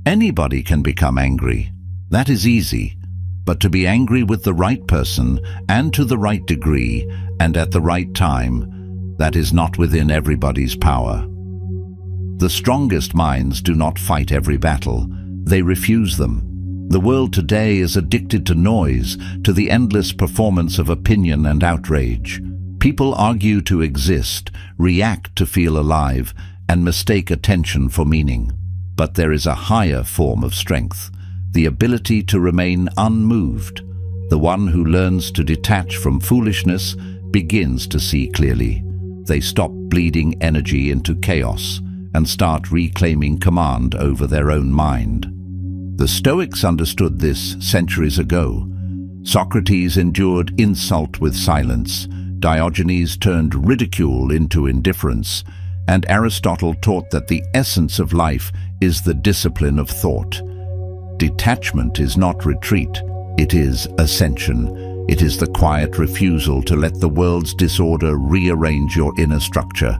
Anybody can become angry. That is easy. But to be angry with the right person and to the right degree and at the right time, that is not within everybody's power. The strongest minds do not fight every battle. They refuse them. The world today is addicted to noise, to the endless performance of opinion and outrage. People argue to exist, react to feel alive, and mistake attention for meaning. But there is a higher form of strength, the ability to remain unmoved. The one who learns to detach from foolishness begins to see clearly. They stop bleeding energy into chaos and start reclaiming command over their own mind. The Stoics understood this centuries ago. Socrates endured insult with silence, Diogenes turned ridicule into indifference, and Aristotle taught that the essence of life is the discipline of thought. Detachment is not retreat, it is ascension. It is the quiet refusal to let the world's disorder rearrange your inner structure.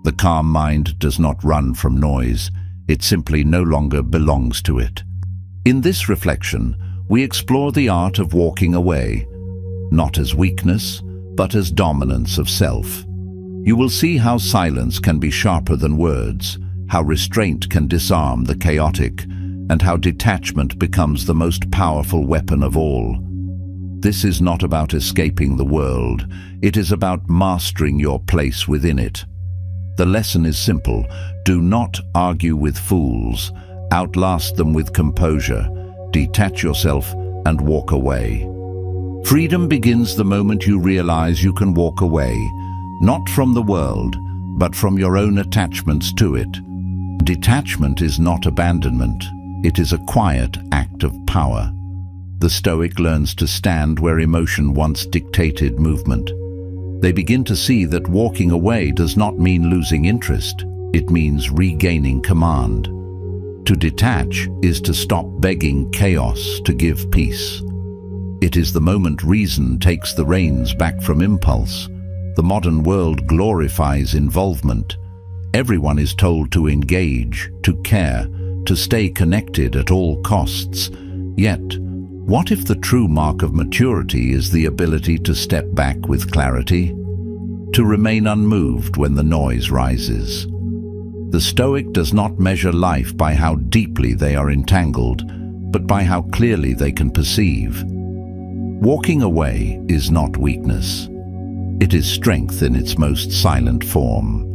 The calm mind does not run from noise, it simply no longer belongs to it. In this reflection, we explore the art of walking away, not as weakness, but as dominance of self. You will see how silence can be sharper than words, how restraint can disarm the chaotic, and how detachment becomes the most powerful weapon of all. This is not about escaping the world, it is about mastering your place within it. The lesson is simple: do not argue with fools, outlast them with composure, detach yourself and walk away. Freedom begins the moment you realize you can walk away, not from the world, but from your own attachments to it. Detachment is not abandonment, it is a quiet act of power. The Stoic learns to stand where emotion once dictated movement. They begin to see that walking away does not mean losing interest, it means regaining command. To detach is to stop begging chaos to give peace. It is the moment reason takes the reins back from impulse. The modern world glorifies involvement. Everyone is told to engage, to care, to stay connected at all costs. Yet, what if the true mark of maturity is the ability to step back with clarity? To remain unmoved when the noise rises. The Stoic does not measure life by how deeply they are entangled, but by how clearly they can perceive. Walking away is not weakness. It is strength in its most silent form.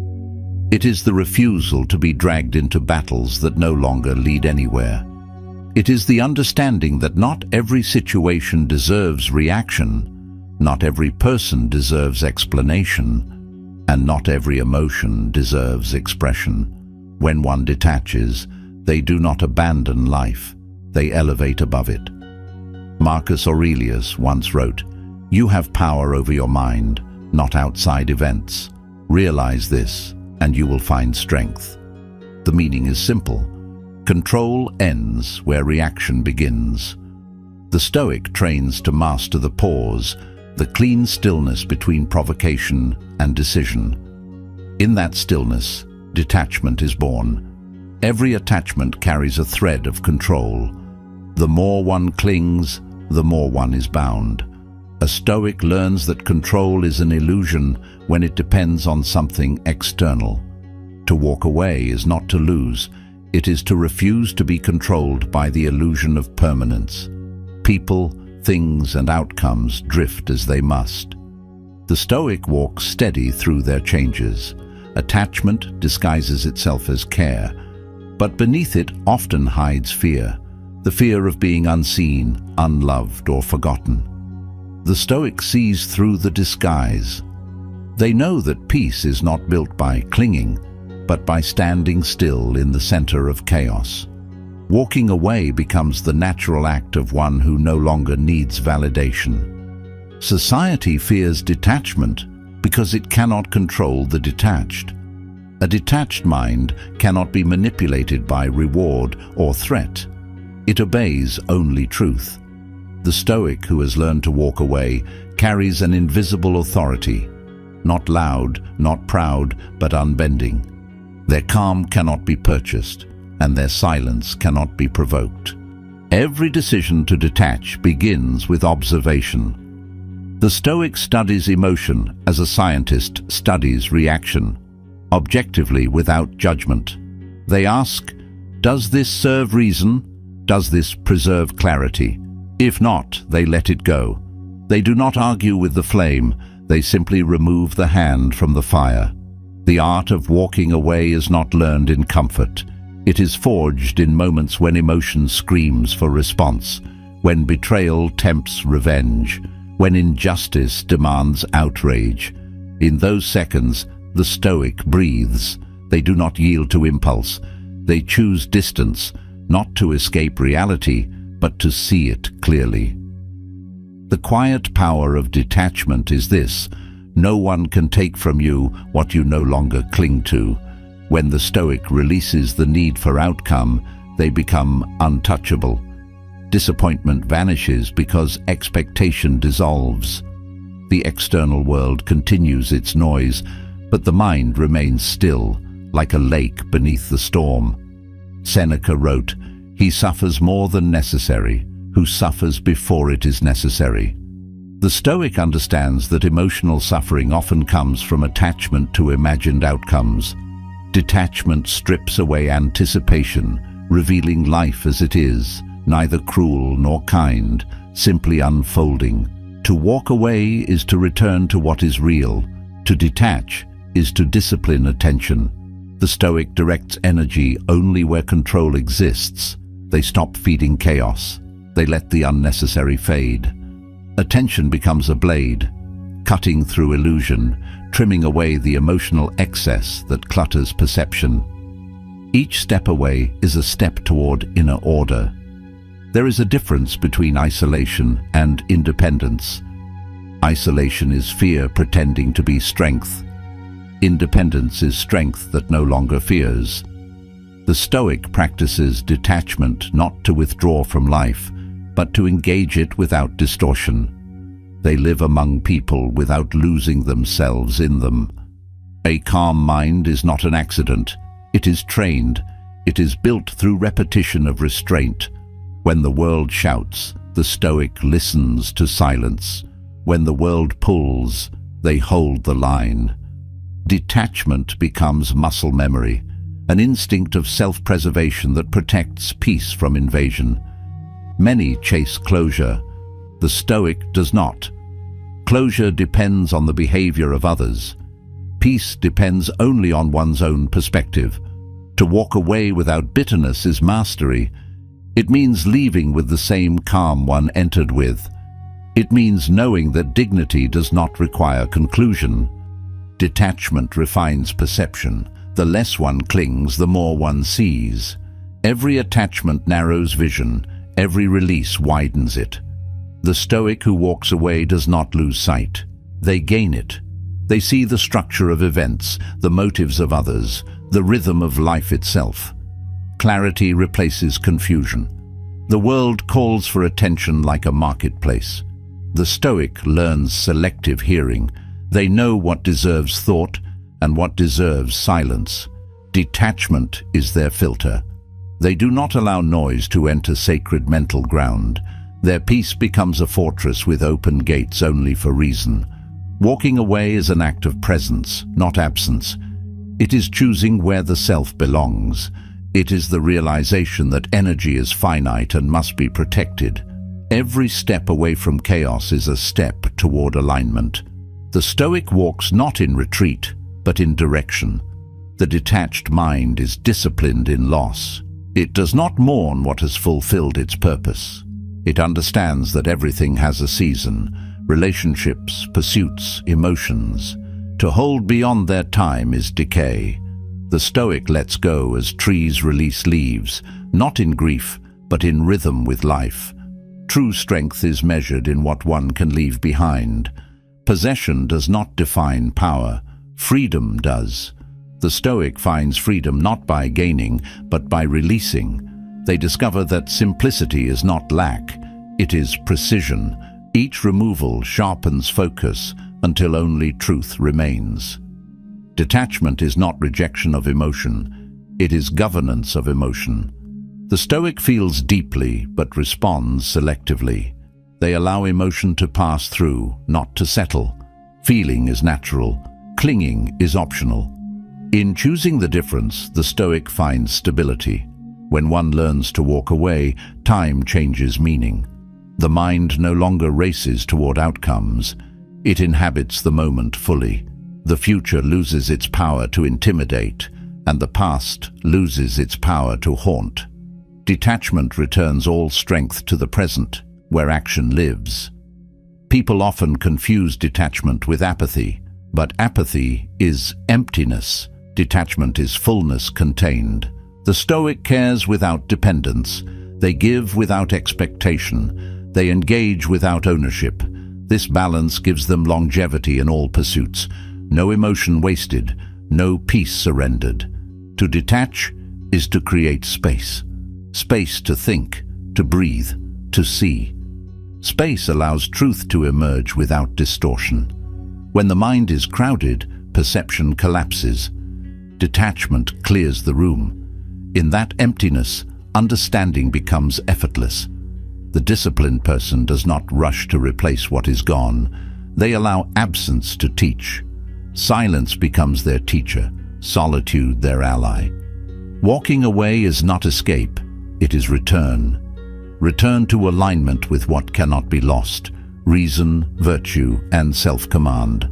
It is the refusal to be dragged into battles that no longer lead anywhere. It is the understanding that not every situation deserves reaction, not every person deserves explanation, and not every emotion deserves expression. When one detaches, they do not abandon life, they elevate above it. Marcus Aurelius once wrote, "You have power over your mind, not outside events. Realize this, and you will find strength." The meaning is simple. Control ends where reaction begins. The Stoic trains to master the pause, the clean stillness between provocation and decision. In that stillness, detachment is born. Every attachment carries a thread of control. The more one clings, the more one is bound. A Stoic learns that control is an illusion when it depends on something external. To walk away is not to lose, it is to refuse to be controlled by the illusion of permanence. People, things, and outcomes drift as they must. The Stoic walks steady through their changes. Attachment disguises itself as care, but beneath it often hides fear, the fear of being unseen, unloved, or forgotten. The Stoic sees through the disguise. They know that peace is not built by clinging, but by standing still in the center of chaos. Walking away becomes the natural act of one who no longer needs validation. Society fears detachment because it cannot control the detached. A detached mind cannot be manipulated by reward or threat. It obeys only truth. The Stoic who has learned to walk away carries an invisible authority, not loud, not proud, but unbending. Their calm cannot be purchased. and their silence cannot be provoked. Every decision to detach begins with observation. The Stoic studies emotion as a scientist studies reaction, objectively without judgment. They ask, does this serve reason? Does this preserve clarity? If not, they let it go. They do not argue with the flame, they simply remove the hand from the fire. The art of walking away is not learned in comfort. It is forged in moments when emotion screams for response, when betrayal tempts revenge, when injustice demands outrage. In those seconds, the Stoic breathes. They do not yield to impulse. They choose distance, not to escape reality, but to see it clearly. The quiet power of detachment is this: no one can take from you what you no longer cling to. When the Stoic releases the need for outcome, they become untouchable. Disappointment vanishes because expectation dissolves. The external world continues its noise, but the mind remains still, like a lake beneath the storm. Seneca wrote, "He suffers more than necessary, who suffers before it is necessary." The Stoic understands that emotional suffering often comes from attachment to imagined outcomes. Detachment strips away anticipation, revealing life as it is, neither cruel nor kind, simply unfolding. To walk away is to return to what is real. To detach is to discipline attention. The Stoic directs energy only where control exists. They stop feeding chaos. They let the unnecessary fade. Attention becomes a blade, cutting through illusion, trimming away the emotional excess that clutters perception. Each step away is a step toward inner order. There is a difference between isolation and independence. Isolation is fear pretending to be strength. Independence is strength that no longer fears. The Stoic practices detachment not to withdraw from life, but to engage it without distortion. They live among people without losing themselves in them. A calm mind is not an accident. It is trained. It is built through repetition of restraint. When the world shouts, the Stoic listens to silence. When the world pulls, they hold the line. Detachment becomes muscle memory, an instinct of self-preservation that protects peace from invasion. Many chase closure. The Stoic does not. Closure depends on the behavior of others. Peace depends only on one's own perspective. To walk away without bitterness is mastery. It means leaving with the same calm one entered with. It means knowing that dignity does not require conclusion. Detachment refines perception. The less one clings, the more one sees. Every attachment narrows vision. Every release widens it. The Stoic who walks away does not lose sight. They gain it. They see the structure of events, the motives of others, the rhythm of life itself. Clarity replaces confusion. The world calls for attention like a marketplace. The Stoic learns selective hearing. They know what deserves thought and what deserves silence. Detachment is their filter. They do not allow noise to enter sacred mental ground. Their peace becomes a fortress with open gates only for reason. Walking away is an act of presence, not absence. It is choosing where the self belongs. It is the realization that energy is finite and must be protected. Every step away from chaos is a step toward alignment. The Stoic walks not in retreat, but in direction. The detached mind is disciplined in loss. It does not mourn what has fulfilled its purpose. It understands that everything has a season, relationships, pursuits, emotions. To hold beyond their time is decay. The Stoic lets go as trees release leaves, not in grief, but in rhythm with life. True strength is measured in what one can leave behind. Possession does not define power. Freedom does. The Stoic finds freedom not by gaining, but by releasing. They discover that simplicity is not lack, it is precision. Each removal sharpens focus until only truth remains. Detachment is not rejection of emotion. It is governance of emotion. The Stoic feels deeply but responds selectively. They allow emotion to pass through, not to settle. Feeling is natural. Clinging is optional. In choosing the difference, the Stoic finds stability. When one learns to walk away, time changes meaning. The mind no longer races toward outcomes. It inhabits the moment fully. The future loses its power to intimidate, and the past loses its power to haunt. Detachment returns all strength to the present, where action lives. People often confuse detachment with apathy, but apathy is emptiness. Detachment is fullness contained. The Stoic cares without dependence. They give without expectation. They engage without ownership. This balance gives them longevity in all pursuits. No emotion wasted, no peace surrendered. To detach is to create space. Space to think, to breathe, to see. Space allows truth to emerge without distortion. When the mind is crowded, perception collapses. Detachment clears the room. In that emptiness, understanding becomes effortless. The disciplined person does not rush to replace what is gone. They allow absence to teach. Silence becomes their teacher, solitude their ally. Walking away is not escape, it is return. Return to alignment with what cannot be lost, reason, virtue, and self-command.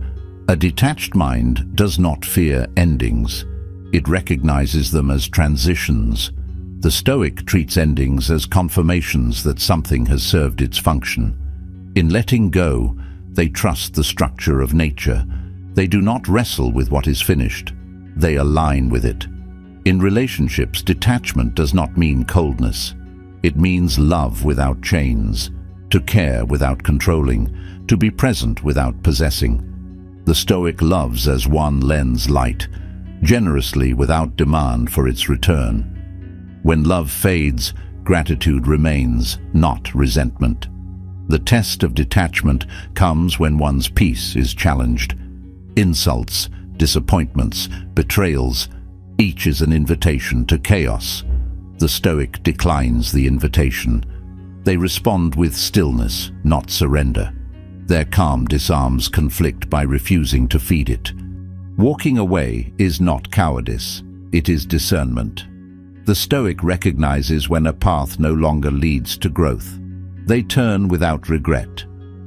A detached mind does not fear endings. It recognizes them as transitions. The Stoic treats endings as confirmations that something has served its function. In letting go, they trust the structure of nature. They do not wrestle with what is finished. They align with it. In relationships, detachment does not mean coldness. It means love without chains, to care without controlling, to be present without possessing. The Stoic loves as one lends light, generously without demand for its return. When love fades, gratitude remains, not resentment. The test of detachment comes when one's peace is challenged. Insults, disappointments, betrayals, each is an invitation to chaos. The Stoic declines the invitation. They respond with stillness, not surrender. Their calm disarms conflict by refusing to feed it. Walking away is not cowardice, it is discernment. The Stoic recognizes when a path no longer leads to growth. They turn without regret.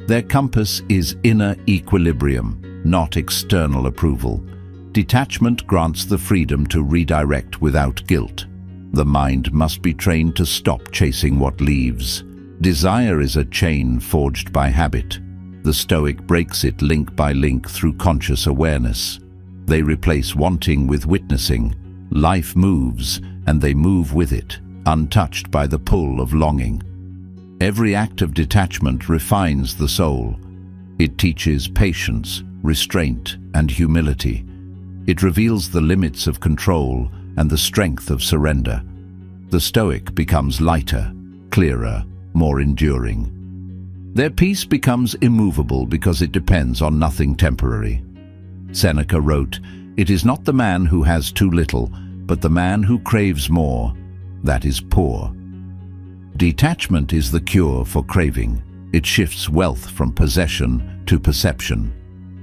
Their compass is inner equilibrium, not external approval. Detachment grants the freedom to redirect without guilt. The mind must be trained to stop chasing what leaves. Desire is a chain forged by habit. The Stoic breaks it link by link through conscious awareness. They replace wanting with witnessing. Life moves, and they move with it, untouched by the pull of longing. Every act of detachment refines the soul. It teaches patience, restraint, and humility. It reveals the limits of control and the strength of surrender. The Stoic becomes lighter, clearer, more enduring. Their peace becomes immovable because it depends on nothing temporary. Seneca wrote, "It is not the man who has too little, but the man who craves more, that is poor." Detachment is the cure for craving. It shifts wealth from possession to perception.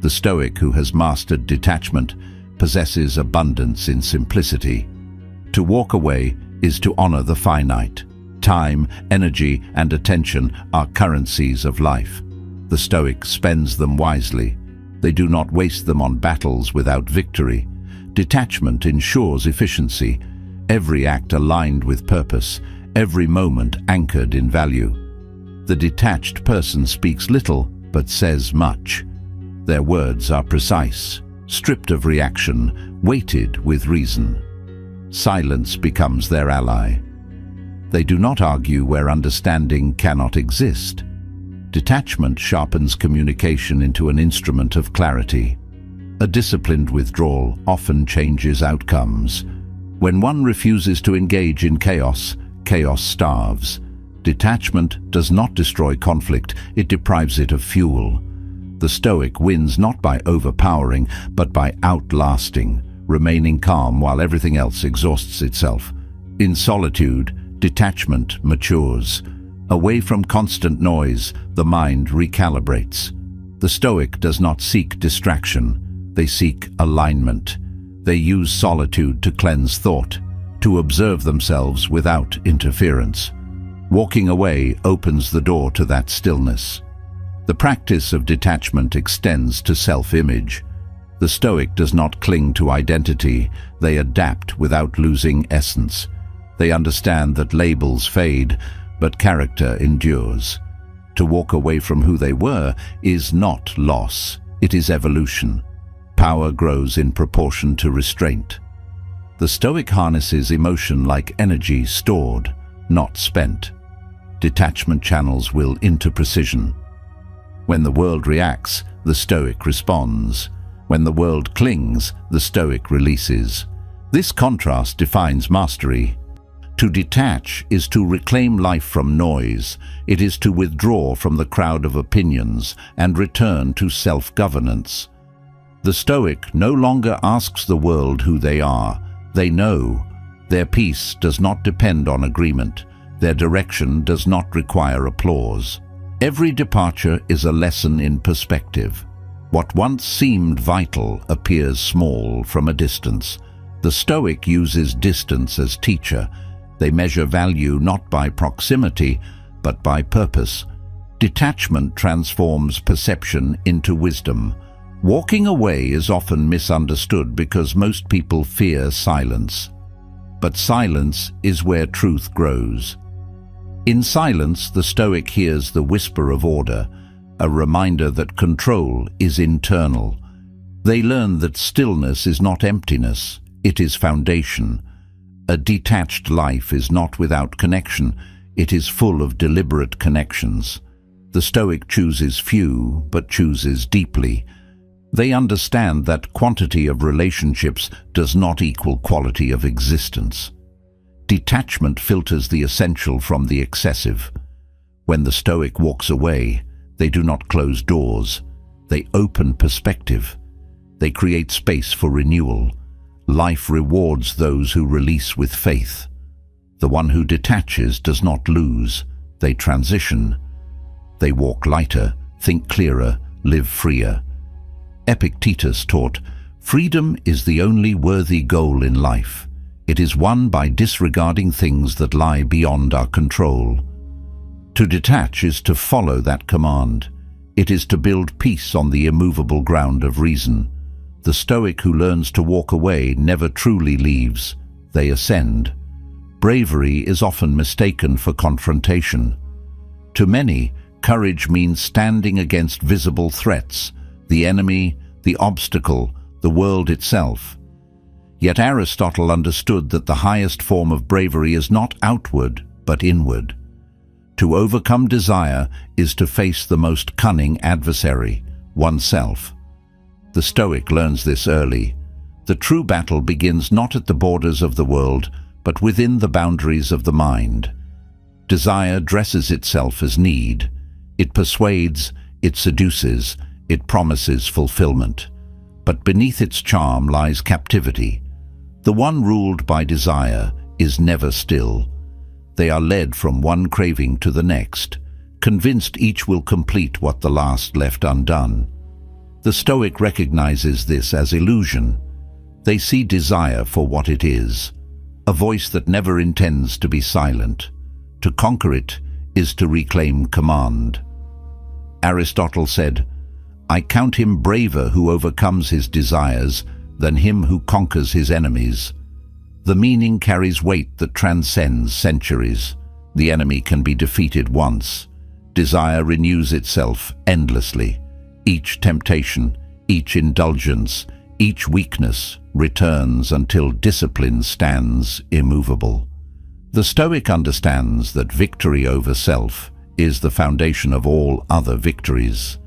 The Stoic who has mastered detachment possesses abundance in simplicity. To walk away is to honor the finite. Time, energy, and attention are currencies of life. The Stoic spends them wisely. They do not waste them on battles without victory. Detachment ensures efficiency, every act aligned with purpose, every moment anchored in value. The detached person speaks little but says much. Their words are precise, stripped of reaction, weighted with reason. Silence becomes their ally. They do not argue where understanding cannot exist. Detachment sharpens communication into an instrument of clarity. A disciplined withdrawal often changes outcomes. When one refuses to engage in chaos, chaos starves. Detachment does not destroy conflict, it deprives it of fuel. The Stoic wins not by overpowering, but by outlasting, remaining calm while everything else exhausts itself. In solitude, detachment matures. Away from constant noise, the mind recalibrates. The Stoic does not seek distraction, they seek alignment. They use solitude to cleanse thought, to observe themselves without interference. Walking away opens the door to that stillness. The practice of detachment extends to self-image. The Stoic does not cling to identity, they adapt without losing essence. They understand that labels fade, but character endures. To walk away from who they were is not loss, it is evolution. Power grows in proportion to restraint. The Stoic harnesses emotion like energy stored, not spent. Detachment channels will into precision. When the world reacts, the Stoic responds. When the world clings, the Stoic releases. This contrast defines mastery. To detach is to reclaim life from noise. It is to withdraw from the crowd of opinions and return to self-governance. The Stoic no longer asks the world who they are. They know. Their peace does not depend on agreement. Their direction does not require applause. Every departure is a lesson in perspective. What once seemed vital appears small from a distance. The Stoic uses distance as teacher. They measure value not by proximity, but by purpose. Detachment transforms perception into wisdom. Walking away is often misunderstood because most people fear silence. But silence is where truth grows. In silence, the Stoic hears the whisper of order, a reminder that control is internal. They learn that stillness is not emptiness, it is foundation. A detached life is not without connection, it is full of deliberate connections. The Stoic chooses few, but chooses deeply. They understand that quantity of relationships does not equal quality of existence. Detachment filters the essential from the excessive. When the Stoic walks away, they do not close doors. They open perspective. They create space for renewal. Life rewards those who release with faith. The one who detaches does not lose. They transition. They walk lighter, think clearer, live freer. Epictetus taught, "Freedom is the only worthy goal in life. It is won by disregarding things that lie beyond our control." To detach is to follow that command. It is to build peace on the immovable ground of reason. The Stoic who learns to walk away never truly leaves. They ascend. Bravery is often mistaken for confrontation. To many, courage means standing against visible threats, the enemy, the obstacle, the world itself. Yet Aristotle understood that the highest form of bravery is not outward, but inward. To overcome desire is to face the most cunning adversary, oneself. The Stoic learns this early. The true battle begins not at the borders of the world, but within the boundaries of the mind. Desire dresses itself as need. It persuades, it seduces, it promises fulfillment. But beneath its charm lies captivity. The one ruled by desire is never still. They are led from one craving to the next, convinced each will complete what the last left undone. The Stoic recognizes this as illusion. They see desire for what it is, a voice that never intends to be silent. To conquer it is to reclaim command. Aristotle said, "I count him braver who overcomes his desires than him who conquers his enemies." The meaning carries weight that transcends centuries. The enemy can be defeated once. Desire renews itself endlessly. Each temptation, each indulgence, each weakness returns until discipline stands immovable. The Stoic understands that victory over self is the foundation of all other victories.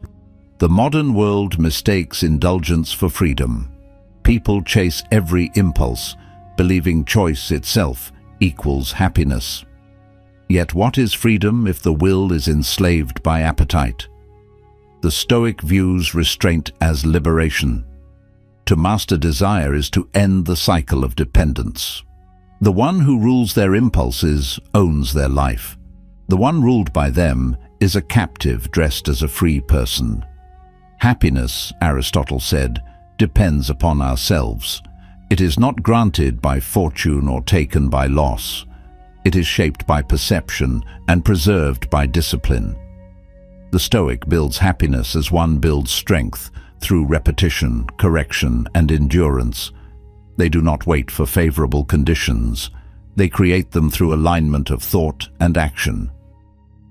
The modern world mistakes indulgence for freedom. People chase every impulse, believing choice itself equals happiness. Yet what is freedom if the will is enslaved by appetite? The Stoic views restraint as liberation. To master desire is to end the cycle of dependence. The one who rules their impulses owns their life. The one ruled by them is a captive dressed as a free person. Happiness, Aristotle said, depends upon ourselves. It is not granted by fortune or taken by loss. It is shaped by perception and preserved by discipline. The Stoic builds happiness as one builds strength, through repetition, correction, and endurance. They do not wait for favorable conditions. They create them through alignment of thought and action.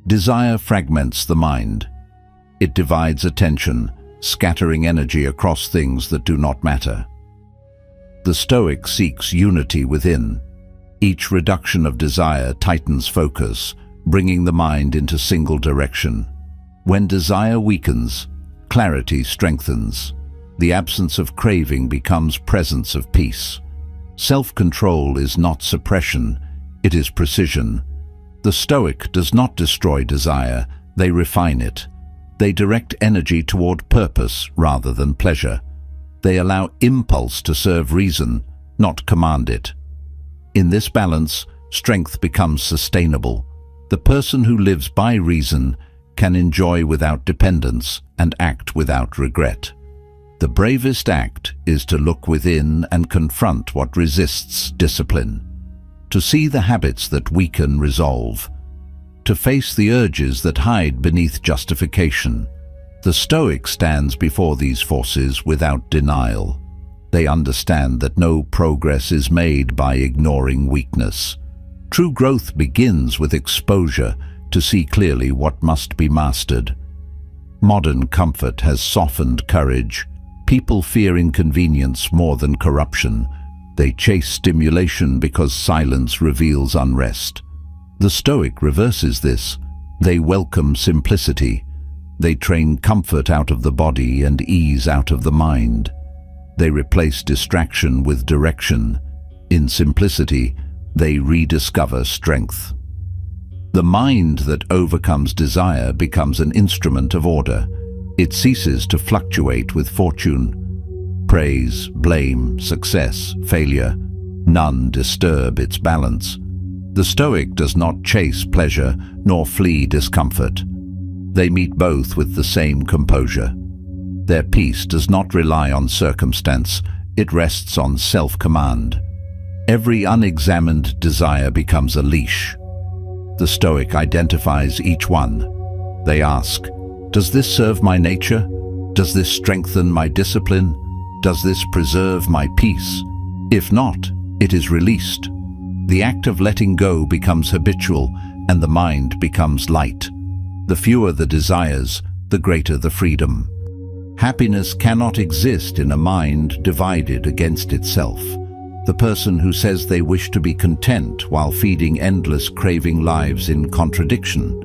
Desire fragments the mind. It divides attention, scattering energy across things that do not matter. The Stoic seeks unity within. Each reduction of desire tightens focus, bringing the mind into single direction. When desire weakens, clarity strengthens. The absence of craving becomes presence of peace. Self-control is not suppression, it is precision. The Stoic does not destroy desire, they refine it. They direct energy toward purpose rather than pleasure. They allow impulse to serve reason, not command it. In this balance, strength becomes sustainable. The person who lives by reason can enjoy without dependence and act without regret. The bravest act is to look within and confront what resists discipline, to see the habits that weaken resolve, to face the urges that hide beneath justification. The Stoic stands before these forces without denial. They understand that no progress is made by ignoring weakness. True growth begins with exposure to see clearly what must be mastered. Modern comfort has softened courage. People fear inconvenience more than corruption. They chase stimulation because silence reveals unrest. The Stoic reverses this. They welcome simplicity. They train comfort out of the body and ease out of the mind. They replace distraction with direction. In simplicity, they rediscover strength. The mind that overcomes desire becomes an instrument of order. It ceases to fluctuate with fortune. Praise, blame, success, failure, none disturb its balance. The Stoic does not chase pleasure nor flee discomfort. They meet both with the same composure. Their peace does not rely on circumstance, it rests on self-command. Every unexamined desire becomes a leash. The Stoic identifies each one. They ask, does this serve my nature? Does this strengthen my discipline? Does this preserve my peace? If not, it is released. The act of letting go becomes habitual and the mind becomes light. The fewer the desires, the greater the freedom. Happiness cannot exist in a mind divided against itself. The person who says they wish to be content while feeding endless craving lives in contradiction.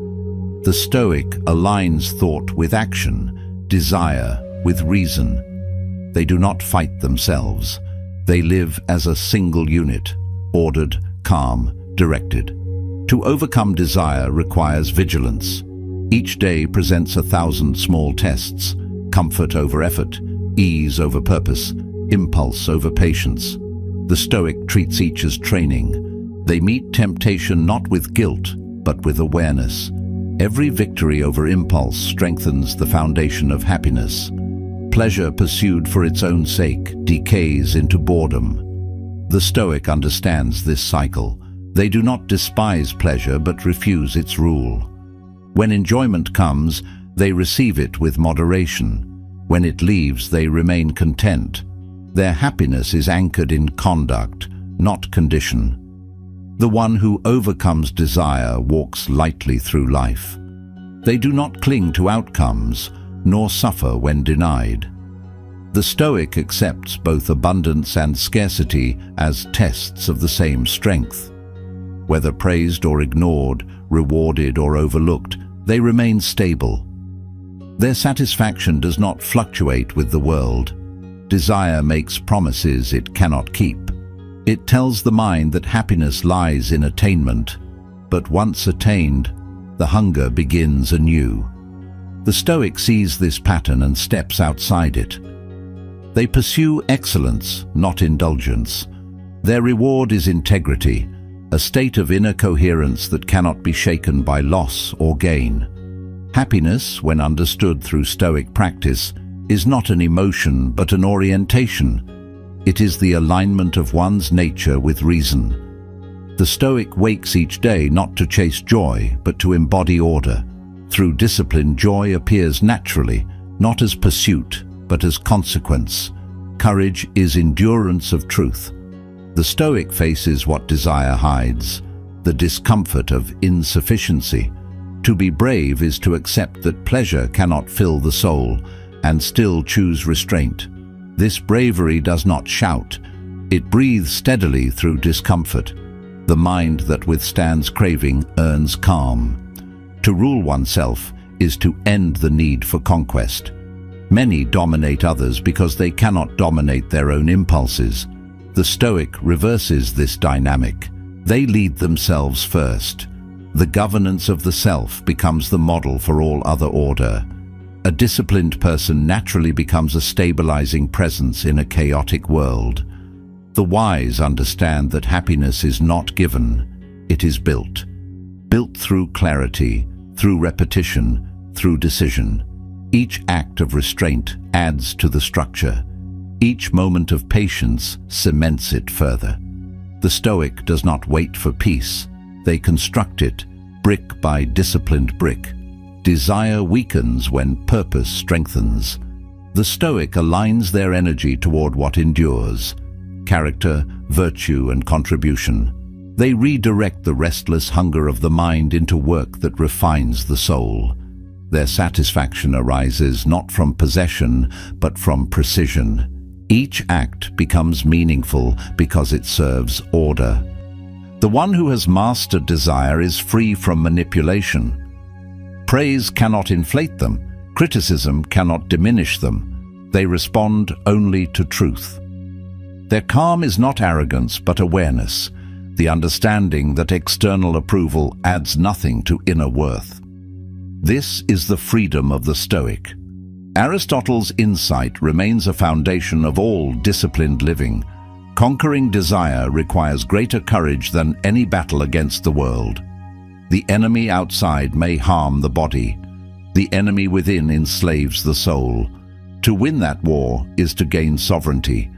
The Stoic aligns thought with action, desire with reason. They do not fight themselves. They live as a single unit, ordered, calm, directed. To overcome desire requires vigilance. Each day presents 1,000 small tests: comfort over effort, ease over purpose, impulse over patience. The Stoic treats each as training. They meet temptation not with guilt, but with awareness. Every victory over impulse strengthens the foundation of happiness. Pleasure pursued for its own sake decays into boredom. The Stoic understands this cycle. They do not despise pleasure but refuse its rule. When enjoyment comes, they receive it with moderation. When it leaves, they remain content. Their happiness is anchored in conduct, not condition. The one who overcomes desire walks lightly through life. They do not cling to outcomes, nor suffer when denied. The Stoic accepts both abundance and scarcity as tests of the same strength. Whether praised or ignored, rewarded or overlooked, they remain stable. Their satisfaction does not fluctuate with the world. Desire makes promises it cannot keep. It tells the mind that happiness lies in attainment, but once attained, the hunger begins anew. The Stoic sees this pattern and steps outside it. They pursue excellence, not indulgence. Their reward is integrity, a state of inner coherence that cannot be shaken by loss or gain. Happiness, when understood through Stoic practice, is not an emotion but an orientation. It is the alignment of one's nature with reason. The Stoic wakes each day not to chase joy but to embody order. Through discipline, joy appears naturally, not as pursuit but as consequence. Courage is endurance of truth. The Stoic faces what desire hides, the discomfort of insufficiency. To be brave is to accept that pleasure cannot fill the soul and still choose restraint. This bravery does not shout. It breathes steadily through discomfort. The mind that withstands craving earns calm. To rule oneself is to end the need for conquest. Many dominate others because they cannot dominate their own impulses. The Stoic reverses this dynamic. They lead themselves first. The governance of the self becomes the model for all other order. A disciplined person naturally becomes a stabilizing presence in a chaotic world. The wise understand that happiness is not given, it is built. Built through clarity, through repetition, through decision. Each act of restraint adds to the structure. Each moment of patience cements it further. The Stoic does not wait for peace. They construct it, brick by disciplined brick. Desire weakens when purpose strengthens. The Stoic aligns their energy toward what endures: character, virtue, and contribution. They redirect the restless hunger of the mind into work that refines the soul. Their satisfaction arises not from possession, but from precision. Each act becomes meaningful because it serves order. The one who has mastered desire is free from manipulation. Praise cannot inflate them. Criticism cannot diminish them. They respond only to truth. Their calm is not arrogance, but awareness, the understanding that external approval adds nothing to inner worth. This is the freedom of the Stoic. Aristotle's insight remains a foundation of all disciplined living. Conquering desire requires greater courage than any battle against the world. The enemy outside may harm the body. The enemy within enslaves the soul. To win that war is to gain sovereignty.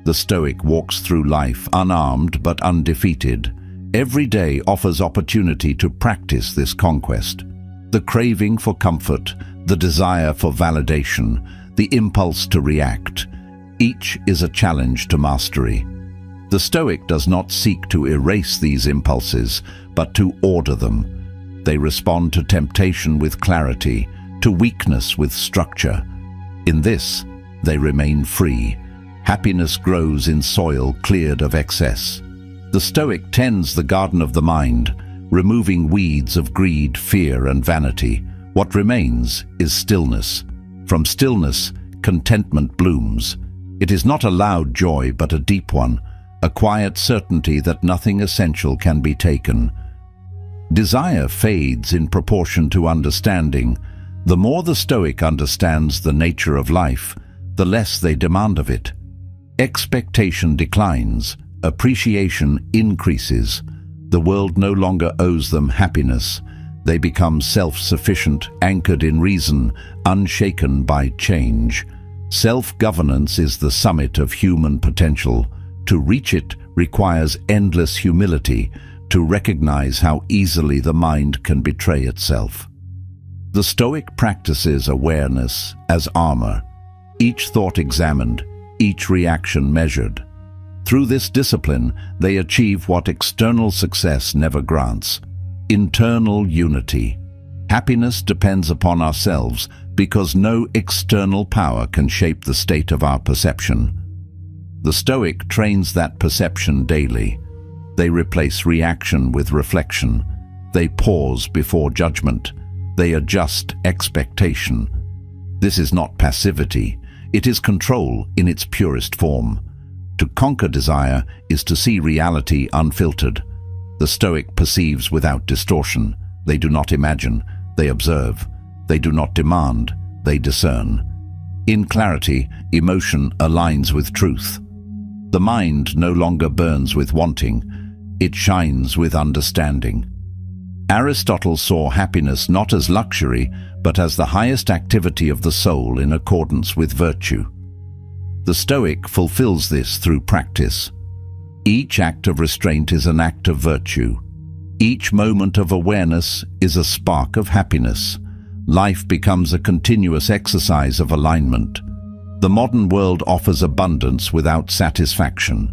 The Stoic walks through life unarmed but undefeated. Every day offers opportunity to practice this conquest. The craving for comfort, the desire for validation, the impulse to react. Each is a challenge to mastery. The Stoic does not seek to erase these impulses, but to order them. They respond to temptation with clarity, to weakness with structure. In this, they remain free. Happiness grows in soil cleared of excess. The Stoic tends the garden of the mind, removing weeds of greed, fear, and vanity. What remains is stillness. From stillness, contentment blooms. It is not a loud joy, but a deep one, a quiet certainty that nothing essential can be taken. Desire fades in proportion to understanding. The more the Stoic understands the nature of life, the less they demand of it. Expectation declines, appreciation increases. The world no longer owes them happiness. They become self-sufficient, anchored in reason, unshaken by change. Self-governance is the summit of human potential. To reach it requires endless humility, to recognize how easily the mind can betray itself. The Stoic practices awareness as armor, each thought examined, each reaction measured. Through this discipline, they achieve what external success never grants: internal unity. Happiness depends upon ourselves because no external power can shape the state of our perception. The Stoic trains that perception daily. They replace reaction with reflection. They pause before judgment. They adjust expectation. This is not passivity. It is control in its purest form. To conquer desire is to see reality unfiltered. The Stoic perceives without distortion. They do not imagine, they observe. They do not demand, they discern. In clarity, emotion aligns with truth. The mind no longer burns with wanting, it shines with understanding. Aristotle saw happiness not as luxury, but as the highest activity of the soul in accordance with virtue. The Stoic fulfills this through practice. Each act of restraint is an act of virtue. Each moment of awareness is a spark of happiness. Life becomes a continuous exercise of alignment. The modern world offers abundance without satisfaction.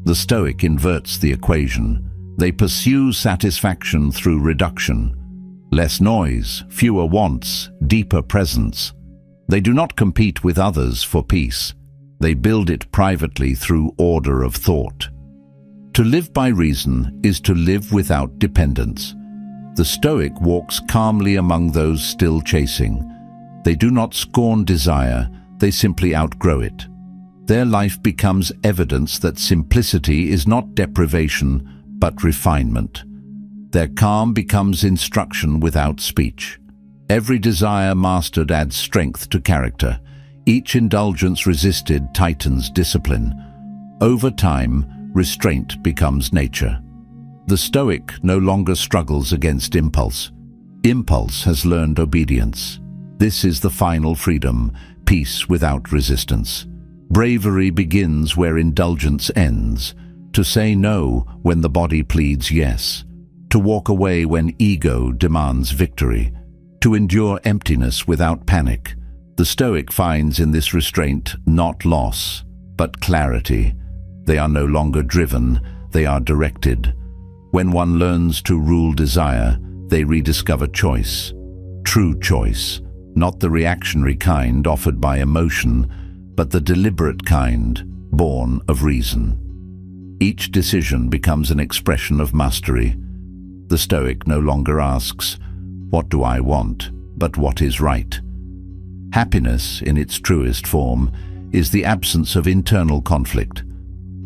The Stoic inverts the equation. They pursue satisfaction through reduction. Less noise, fewer wants, deeper presence. They do not compete with others for peace. They build it privately through order of thought. To live by reason is to live without dependence. The Stoic walks calmly among those still chasing. They do not scorn desire, they simply outgrow it. Their life becomes evidence that simplicity is not deprivation, but refinement. Their calm becomes instruction without speech. Every desire mastered adds strength to character. Each indulgence resisted tightens discipline. Over time, restraint becomes nature. The Stoic no longer struggles against impulse. Impulse has learned obedience. This is the final freedom, peace without resistance. Bravery begins where indulgence ends. To say no when the body pleads yes. To walk away when ego demands victory. To endure emptiness without panic. The Stoic finds in this restraint not loss, but clarity. They are no longer driven, they are directed. When one learns to rule desire, they rediscover choice. True choice, not the reactionary kind offered by emotion, but the deliberate kind, born of reason. Each decision becomes an expression of mastery. The Stoic no longer asks, "What do I want?" but "What is right?" Happiness, in its truest form, is the absence of internal conflict.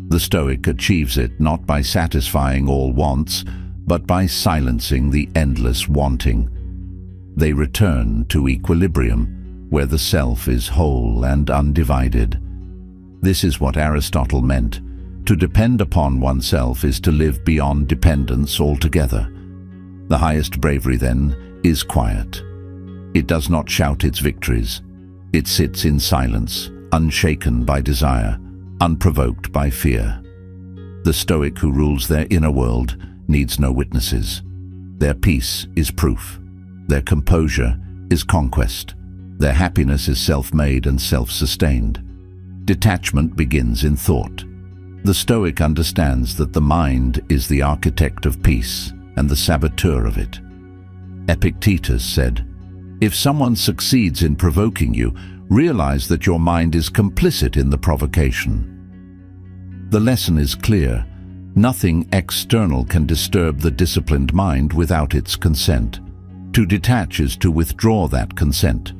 The Stoic achieves it not by satisfying all wants, but by silencing the endless wanting. They return to equilibrium, where the self is whole and undivided. This is what Aristotle meant. To depend upon oneself is to live beyond dependence altogether. The highest bravery, then, is quiet. It does not shout its victories. It sits in silence, unshaken by desire, unprovoked by fear. The Stoic who rules their inner world needs no witnesses. Their peace is proof. Their composure is conquest. Their happiness is self-made and self-sustained. Detachment begins in thought. The Stoic understands that the mind is the architect of peace and the saboteur of it. Epictetus said, "If someone succeeds in provoking you, realize that your mind is complicit in the provocation." The lesson is clear. Nothing external can disturb the disciplined mind without its consent. To detach is to withdraw that consent.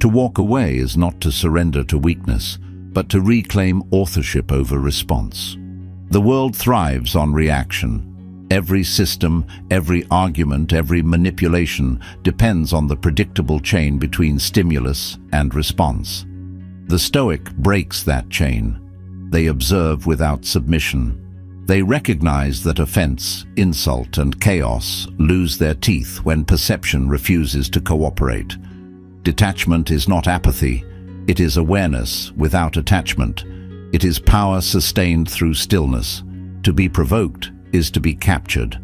To walk away is not to surrender to weakness, but to reclaim authorship over response. The world thrives on reaction. Every system, every argument, every manipulation depends on the predictable chain between stimulus and response. The Stoic breaks that chain. They observe without submission. They recognize that offense, insult, and chaos lose their teeth when perception refuses to cooperate. Detachment is not apathy. It is awareness without attachment. It is power sustained through stillness. To be provoked is to be captured.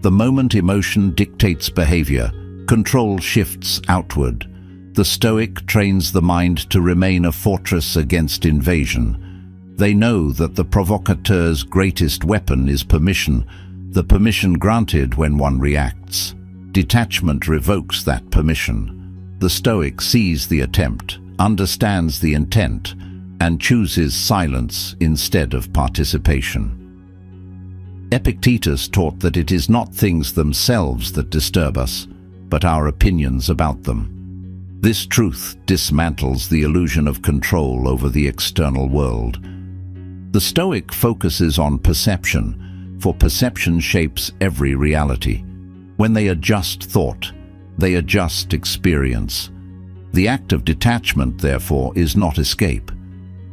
The moment emotion dictates behavior, control shifts outward. The Stoic trains the mind to remain a fortress against invasion. They know that the provocateur's greatest weapon is permission, the permission granted when one reacts. Detachment revokes that permission. The Stoic sees the attempt, understands the intent, and chooses silence instead of participation. Epictetus taught that it is not things themselves that disturb us, but our opinions about them. This truth dismantles the illusion of control over the external world. The Stoic focuses on perception, for perception shapes every reality. When they adjust thought, they adjust experience. The act of detachment, therefore, is not escape.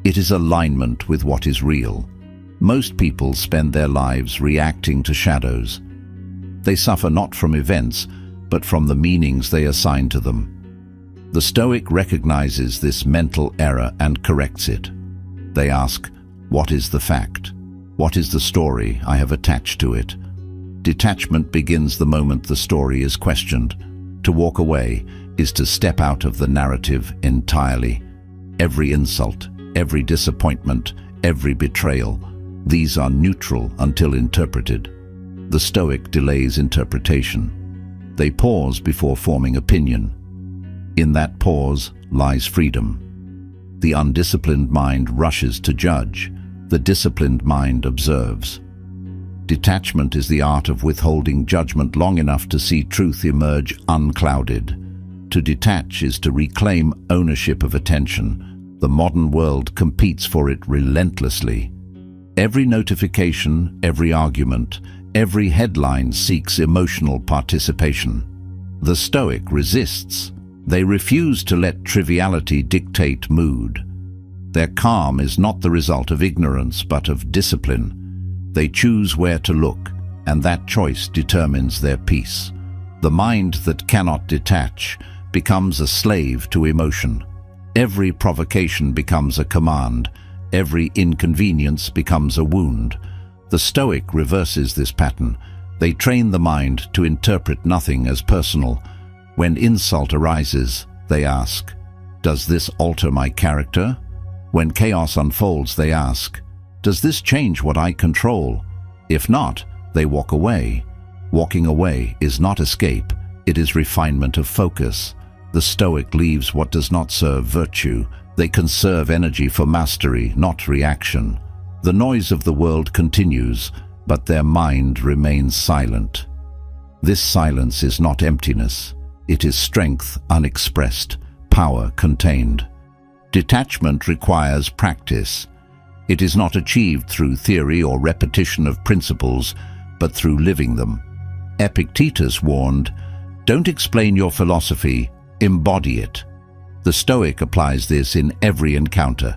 It is alignment with what is real. Most people spend their lives reacting to shadows. They suffer not from events, but from the meanings they assign to them. The Stoic recognizes this mental error and corrects it. They ask, what is the fact? What is the story I have attached to it? Detachment begins the moment the story is questioned. To walk away is to step out of the narrative entirely. Every insult, every disappointment, every betrayal, these are neutral until interpreted. The Stoic delays interpretation. They pause before forming opinion. In that pause lies freedom. The undisciplined mind rushes to judge. The disciplined mind observes. Detachment is the art of withholding judgment long enough to see truth emerge unclouded. To detach is to reclaim ownership of attention. The modern world competes for it relentlessly. Every notification, every argument, every headline seeks emotional participation. The Stoic resists. They refuse to let triviality dictate mood. Their calm is not the result of ignorance, but of discipline. They choose where to look, and that choice determines their peace. The mind that cannot detach becomes a slave to emotion. Every provocation becomes a command. Every inconvenience becomes a wound. The Stoic reverses this pattern. They train the mind to interpret nothing as personal. When insult arises, they ask, does this alter my character? When chaos unfolds, they ask, does this change what I control? If not, they walk away. Walking away is not escape, it is refinement of focus. The Stoic leaves what does not serve virtue. They conserve energy for mastery, not reaction. The noise of the world continues, but their mind remains silent. This silence is not emptiness. It is strength unexpressed, power contained. Detachment requires practice. It is not achieved through theory or repetition of principles, but through living them. Epictetus warned, "Don't explain your philosophy, embody it." The Stoic applies this in every encounter.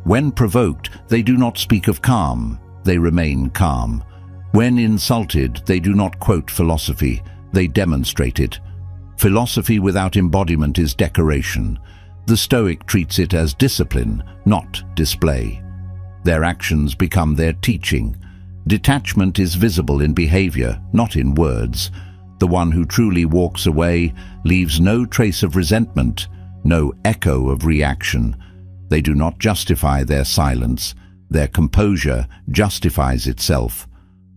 When provoked, they do not speak of calm, they remain calm. When insulted, they do not quote philosophy, they demonstrate it. Philosophy without embodiment is decoration. The Stoic treats it as discipline, not display. Their actions become their teaching. Detachment is visible in behavior, not in words. The one who truly walks away leaves no trace of resentment, no echo of reaction. They do not justify their silence. Their composure justifies itself.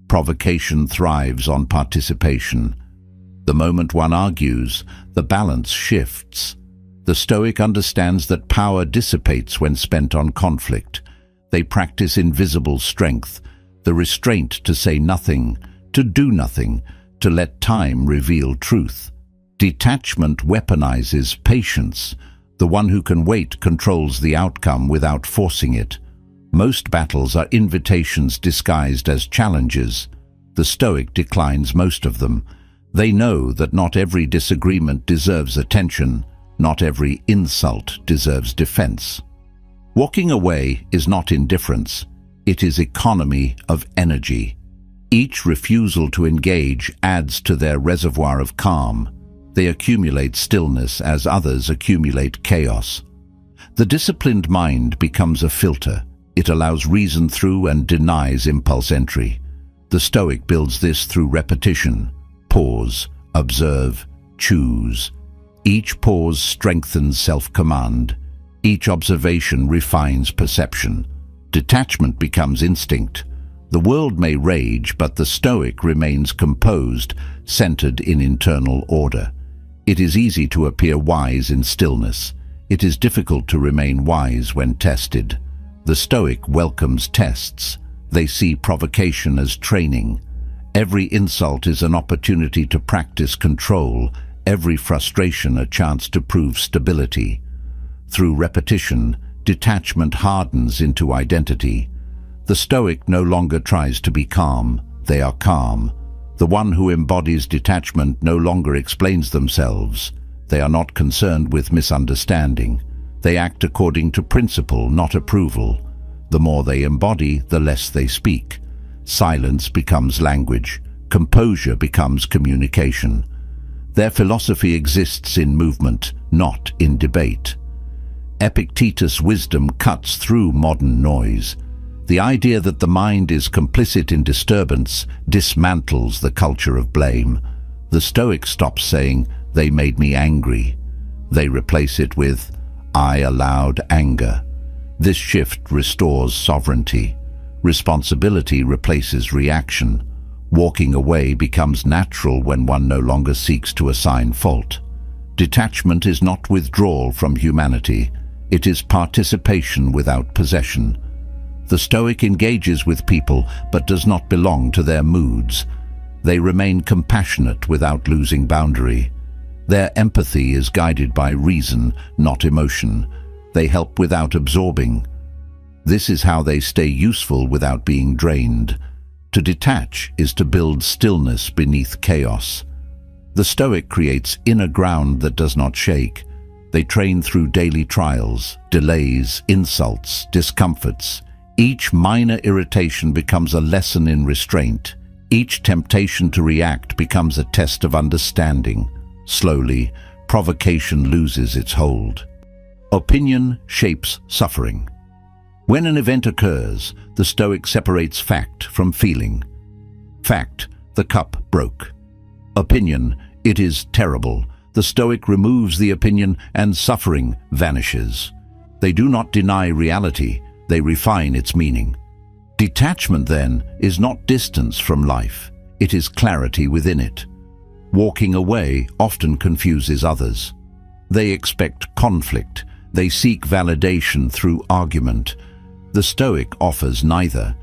Provocation thrives on participation. The moment one argues, the balance shifts. The Stoic understands that power dissipates when spent on conflict. They practice invisible strength, the restraint to say nothing, to do nothing, to let time reveal truth. Detachment weaponizes patience. The one who can wait controls the outcome without forcing it. Most battles are invitations disguised as challenges. The Stoic declines most of them. They know that not every disagreement deserves attention, not every insult deserves defense. Walking away is not indifference, it is economy of energy. Each refusal to engage adds to their reservoir of calm. They accumulate stillness as others accumulate chaos. The disciplined mind becomes a filter. It allows reason through and denies impulse entry. The Stoic builds this through repetition. Pause, observe, choose. Each pause strengthens self-command. Each observation refines perception. Detachment becomes instinct. The world may rage, but the Stoic remains composed, centered in internal order. It is easy to appear wise in stillness. It is difficult to remain wise when tested. The Stoic welcomes tests. They see provocation as training. Every insult is an opportunity to practice control, every frustration a chance to prove stability. Through repetition, detachment hardens into identity. The Stoic no longer tries to be calm, they are calm. The one who embodies detachment no longer explains themselves, They are not concerned with misunderstanding. They act according to principle, not approval. The more they embody, the less they speak. Silence becomes language. Composure becomes communication. Their philosophy exists in movement, not in debate. Epictetus' wisdom cuts through modern noise. The idea that the mind is complicit in disturbance dismantles the culture of blame. The Stoic stops saying, "They made me angry." They replace it with, "I allowed anger." This shift restores sovereignty. Responsibility replaces reaction. Walking away becomes natural when one no longer seeks to assign fault. Detachment is not withdrawal from humanity. It is participation without possession. The Stoic engages with people but does not belong to their moods. They remain compassionate without losing boundary. Their empathy is guided by reason, not emotion. They help without absorbing. This is how they stay useful without being drained. To detach is to build stillness beneath chaos. The Stoic creates inner ground that does not shake. They train through daily trials, delays, insults, discomforts. Each minor irritation becomes a lesson in restraint. Each temptation to react becomes a test of understanding. Slowly, provocation loses its hold. Opinion shapes suffering. When an event occurs, the Stoic separates fact from feeling. Fact, the cup broke. Opinion, it is terrible. The Stoic removes the opinion and suffering vanishes. They do not deny reality, they refine its meaning. Detachment, then, is not distance from life. It is clarity within it. Walking away often confuses others. They expect conflict. They seek validation through argument. The Stoic offers neither.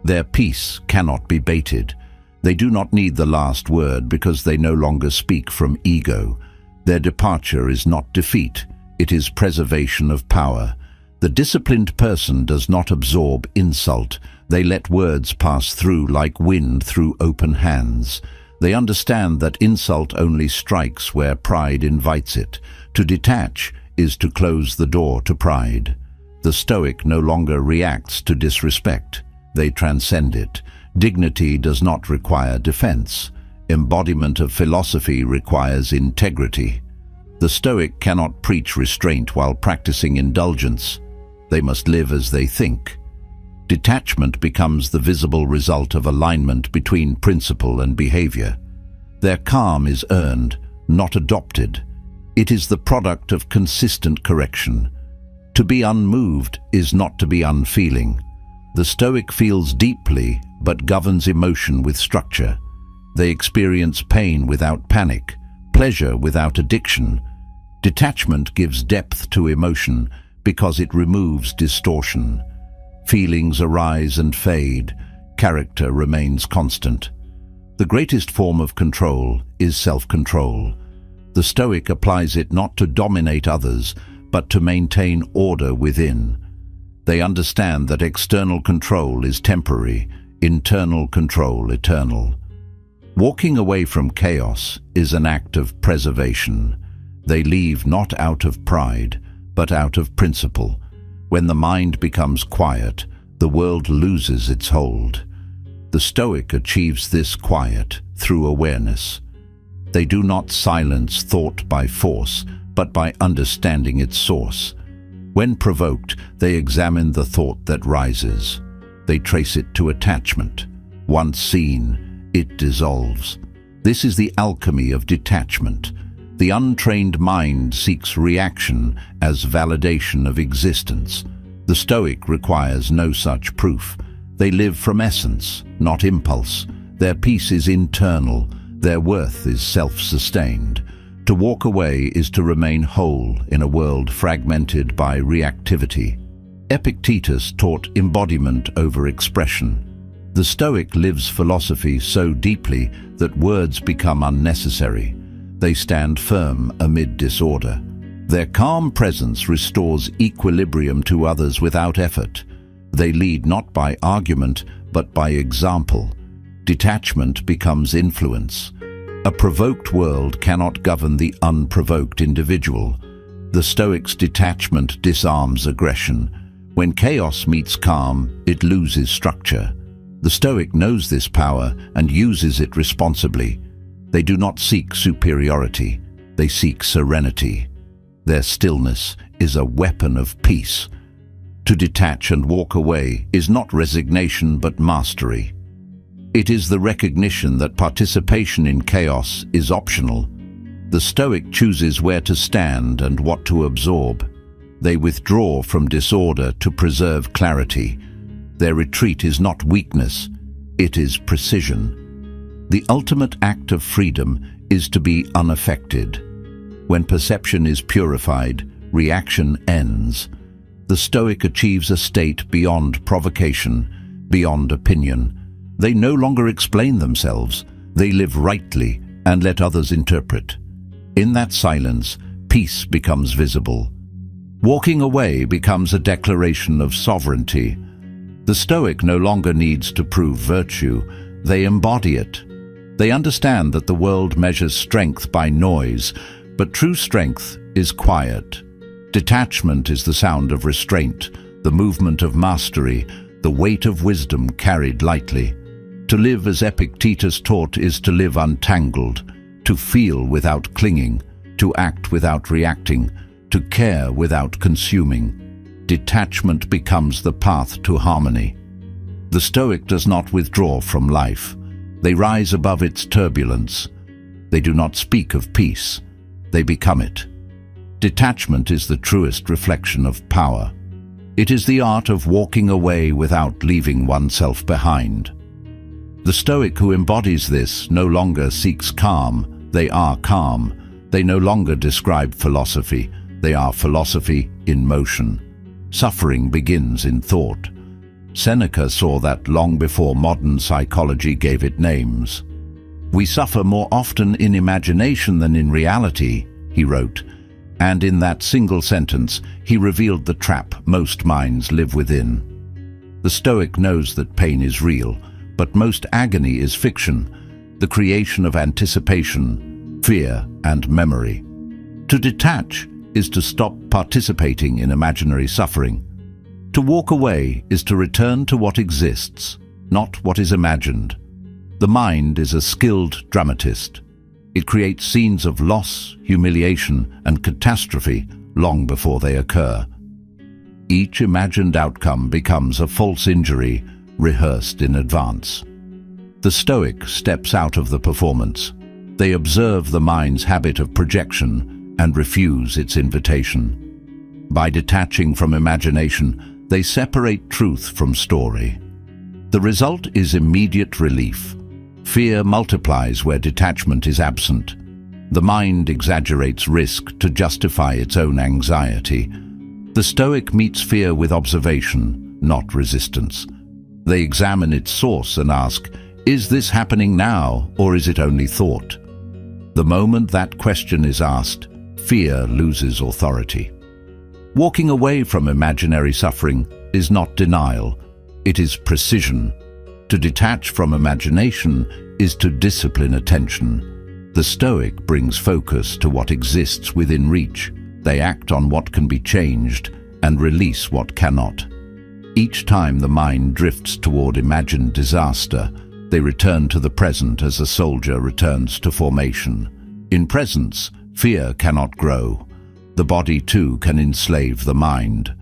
Their peace cannot be baited. They do not need the last word because they no longer speak from ego. Their departure is not defeat. It is preservation of power. The disciplined person does not absorb insult. They let words pass through like wind through open hands. They understand that insult only strikes where pride invites it. To detach is to close the door to pride. The Stoic no longer reacts to disrespect. They transcend it. Dignity does not require defense. Embodiment of philosophy requires integrity. The Stoic cannot preach restraint while practicing indulgence. They must live as they think. Detachment becomes the visible result of alignment between principle and behavior. Their calm is earned, not adopted. It is the product of consistent correction. To be unmoved is not to be unfeeling. The Stoic feels deeply but governs emotion with structure. They experience pain without panic, pleasure without addiction. Detachment gives depth to emotion because it removes distortion. Feelings arise and fade. Character remains constant. The greatest form of control is self-control. The Stoic applies it not to dominate others, but to maintain order within. They understand that external control is temporary, internal control eternal. Walking away from chaos is an act of preservation. They leave not out of pride, but out of principle. When the mind becomes quiet, the world loses its hold. The Stoic achieves this quiet through awareness. They do not silence thought by force, but by understanding its source. When provoked, they examine the thought that rises. They trace it to attachment. Once seen, it dissolves. This is the alchemy of detachment. The untrained mind seeks reaction as validation of existence. The Stoic requires no such proof. They live from essence, not impulse. Their peace is internal. Their worth is self-sustained. To walk away is to remain whole in a world fragmented by reactivity. Epictetus taught embodiment over expression. The Stoic lives philosophy so deeply that words become unnecessary. They stand firm amid disorder. Their calm presence restores equilibrium to others without effort. They lead not by argument, but by example. Detachment becomes influence. A provoked world cannot govern the unprovoked individual. The Stoic's detachment disarms aggression. When chaos meets calm, it loses structure. The Stoic knows this power and uses it responsibly. They do not seek superiority, they seek serenity. Their stillness is a weapon of peace. To detach and walk away is not resignation but mastery. It is the recognition that participation in chaos is optional. The Stoic chooses where to stand and what to absorb. They withdraw from disorder to preserve clarity. Their retreat is not weakness, it is precision. The ultimate act of freedom is to be unaffected. When perception is purified, reaction ends. The Stoic achieves a state beyond provocation, beyond opinion. They no longer explain themselves, they live rightly and let others interpret. In that silence, peace becomes visible. Walking away becomes a declaration of sovereignty. The Stoic no longer needs to prove virtue, they embody it. They understand that the world measures strength by noise, but true strength is quiet. Detachment is the sound of restraint, the movement of mastery, the weight of wisdom carried lightly. To live as Epictetus taught is to live untangled, to feel without clinging, to act without reacting, to care without consuming. Detachment becomes the path to harmony. The Stoic does not withdraw from life. They rise above its turbulence. They do not speak of peace. They become it. Detachment is the truest reflection of power. It is the art of walking away without leaving oneself behind. The Stoic who embodies this no longer seeks calm, they are calm. They no longer describe philosophy, they are philosophy in motion. Suffering begins in thought. Seneca saw that long before modern psychology gave it names. "We suffer more often in imagination than in reality," he wrote, and in that single sentence he revealed the trap most minds live within. The Stoic knows that pain is real, but most agony is fiction, the creation of anticipation, fear, and memory. To detach is to stop participating in imaginary suffering. To walk away is to return to what exists, not what is imagined. The mind is a skilled dramatist. It creates scenes of loss, humiliation, and catastrophe long before they occur. Each imagined outcome becomes a false injury rehearsed in advance. The Stoic steps out of the performance. They observe the mind's habit of projection and refuse its invitation. By detaching from imagination, they separate truth from story. The result is immediate relief. Fear multiplies where detachment is absent. The mind exaggerates risk to justify its own anxiety. The Stoic meets fear with observation, not resistance. They examine its source and ask, is this happening now, or is it only thought? The moment that question is asked, fear loses authority. Walking away from imaginary suffering is not denial, it is precision. To detach from imagination is to discipline attention. The Stoic brings focus to what exists within reach. They act on what can be changed and release what cannot. Each time the mind drifts toward imagined disaster, they return to the present as a soldier returns to formation. In presence, fear cannot grow. The body too can enslave the mind.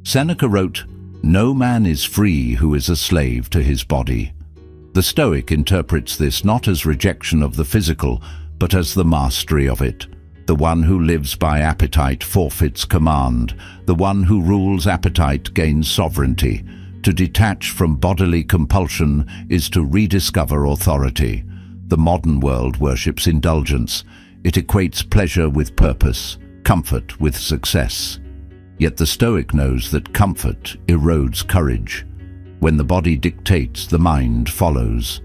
Seneca wrote, "No man is free who is a slave to his body." The Stoic interprets this not as rejection of the physical, but as the mastery of it. The one who lives by appetite forfeits command. The one who rules appetite gains sovereignty. To detach from bodily compulsion is to rediscover authority. The modern world worships indulgence. It equates pleasure with purpose, comfort with success. Yet the Stoic knows that comfort erodes courage. When the body dictates, the mind follows.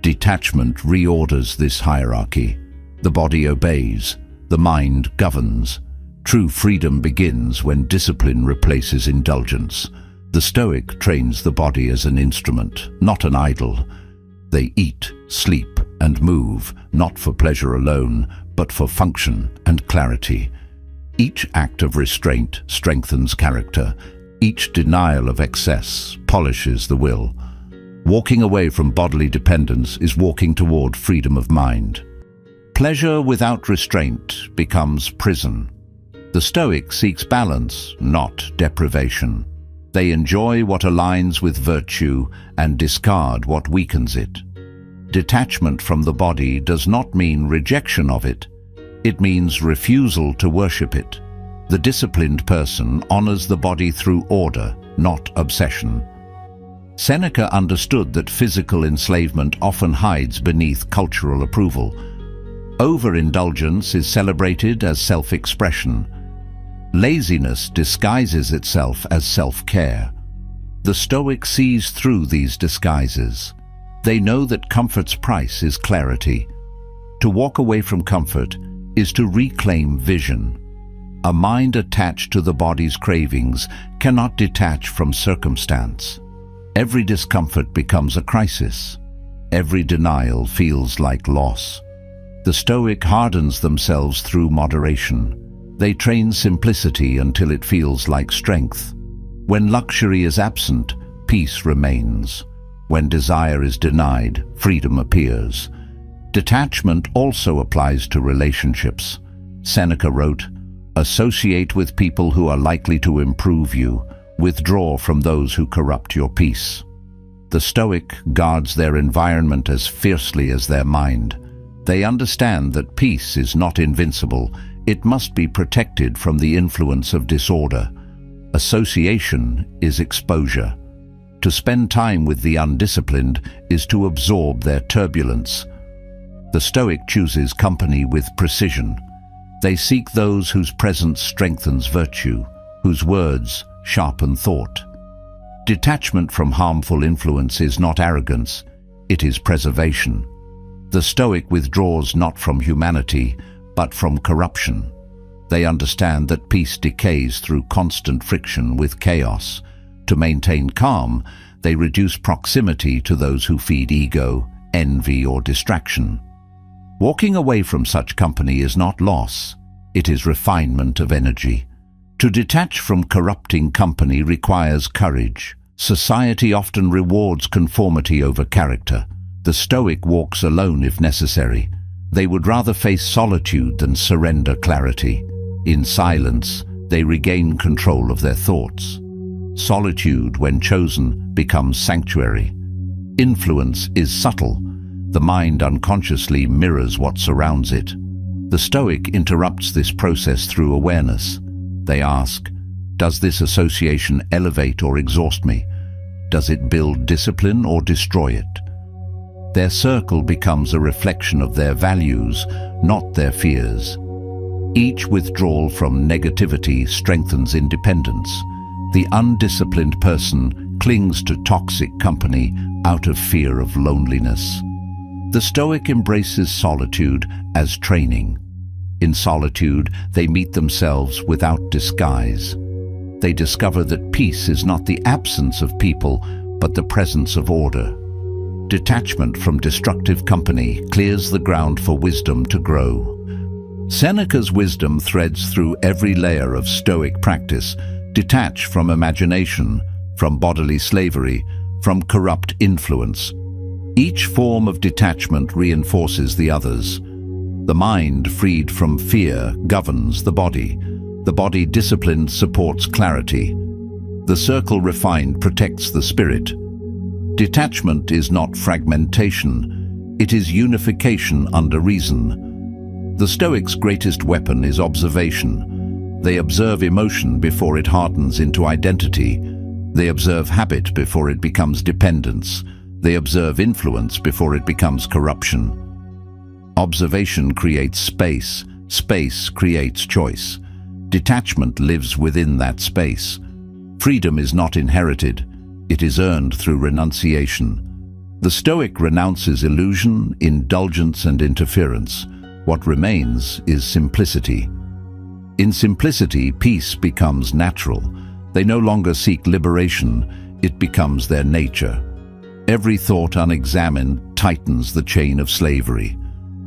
Detachment reorders this hierarchy. The body obeys, the mind governs. True freedom begins when discipline replaces indulgence. The Stoic trains the body as an instrument, not an idol. They eat, sleep, and move, not for pleasure alone, but for function and clarity. Each act of restraint strengthens character. Each denial of excess polishes the will. Walking away from bodily dependence is walking toward freedom of mind. Pleasure without restraint becomes prison. The Stoic seeks balance, not deprivation. They enjoy what aligns with virtue and discard what weakens it. Detachment from the body does not mean rejection of it. It means refusal to worship it. The disciplined person honors the body through order, not obsession. Seneca understood that physical enslavement often hides beneath cultural approval. Overindulgence is celebrated as self-expression. Laziness disguises itself as self-care. The Stoic sees through these disguises. They know that comfort's price is clarity. To walk away from comfort is to reclaim vision. A mind attached to the body's cravings cannot detach from circumstance. Every discomfort becomes a crisis. Every denial feels like loss. The Stoic hardens themselves through moderation. They train simplicity until it feels like strength. When luxury is absent, peace remains. When desire is denied, freedom appears. Detachment also applies to relationships. Seneca wrote, "Associate with people who are likely to improve you. Withdraw from those who corrupt your peace." The Stoic guards their environment as fiercely as their mind. They understand that peace is not invincible. It must be protected from the influence of disorder. Association is exposure. To spend time with the undisciplined is to absorb their turbulence. The Stoic chooses company with precision. They seek those whose presence strengthens virtue, whose words sharpen thought. Detachment from harmful influence is not arrogance, it is preservation. The Stoic withdraws not from humanity, but from corruption. They understand that peace decays through constant friction with chaos. To maintain calm, they reduce proximity to those who feed ego, envy, or distraction. Walking away from such company is not loss, it is refinement of energy. To detach from corrupting company requires courage. Society often rewards conformity over character. The Stoic walks alone if necessary. They would rather face solitude than surrender clarity. In silence, they regain control of their thoughts. Solitude, when chosen, becomes sanctuary. Influence is subtle. The mind unconsciously mirrors what surrounds it. The Stoic interrupts this process through awareness. They ask, does this association elevate or exhaust me? Does it build discipline or destroy it? Their circle becomes a reflection of their values, not their fears. Each withdrawal from negativity strengthens independence. The undisciplined person clings to toxic company out of fear of loneliness. The Stoic embraces solitude as training. In solitude, they meet themselves without disguise. They discover that peace is not the absence of people, but the presence of order. Detachment from destructive company clears the ground for wisdom to grow. Seneca's wisdom threads through every layer of Stoic practice. Detach from imagination, from bodily slavery, from corrupt influence. Each form of detachment reinforces the others. The mind, freed from fear, governs the body. The body disciplined supports clarity. The circle refined protects the spirit. Detachment is not fragmentation, it is unification under reason. The Stoic's greatest weapon is observation. They observe emotion before it hardens into identity. They observe habit before it becomes dependence. They observe influence before it becomes corruption. Observation creates space. Space creates choice. Detachment lives within that space. Freedom is not inherited. It is earned through renunciation. The Stoic renounces illusion, indulgence, and interference. What remains is simplicity. In simplicity, peace becomes natural. They no longer seek liberation, it becomes their nature. Every thought unexamined tightens the chain of slavery.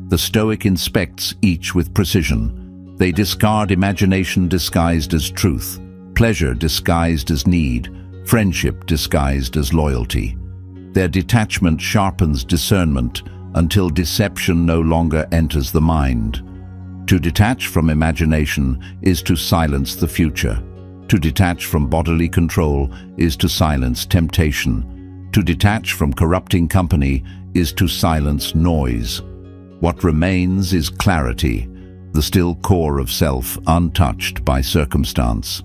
The Stoic inspects each with precision. They discard imagination disguised as truth, pleasure disguised as need, friendship disguised as loyalty. Their detachment sharpens discernment until deception no longer enters the mind. To detach from imagination is to silence the future. To detach from bodily control is to silence temptation. To detach from corrupting company is to silence noise. What remains is clarity, the still core of self, untouched by circumstance.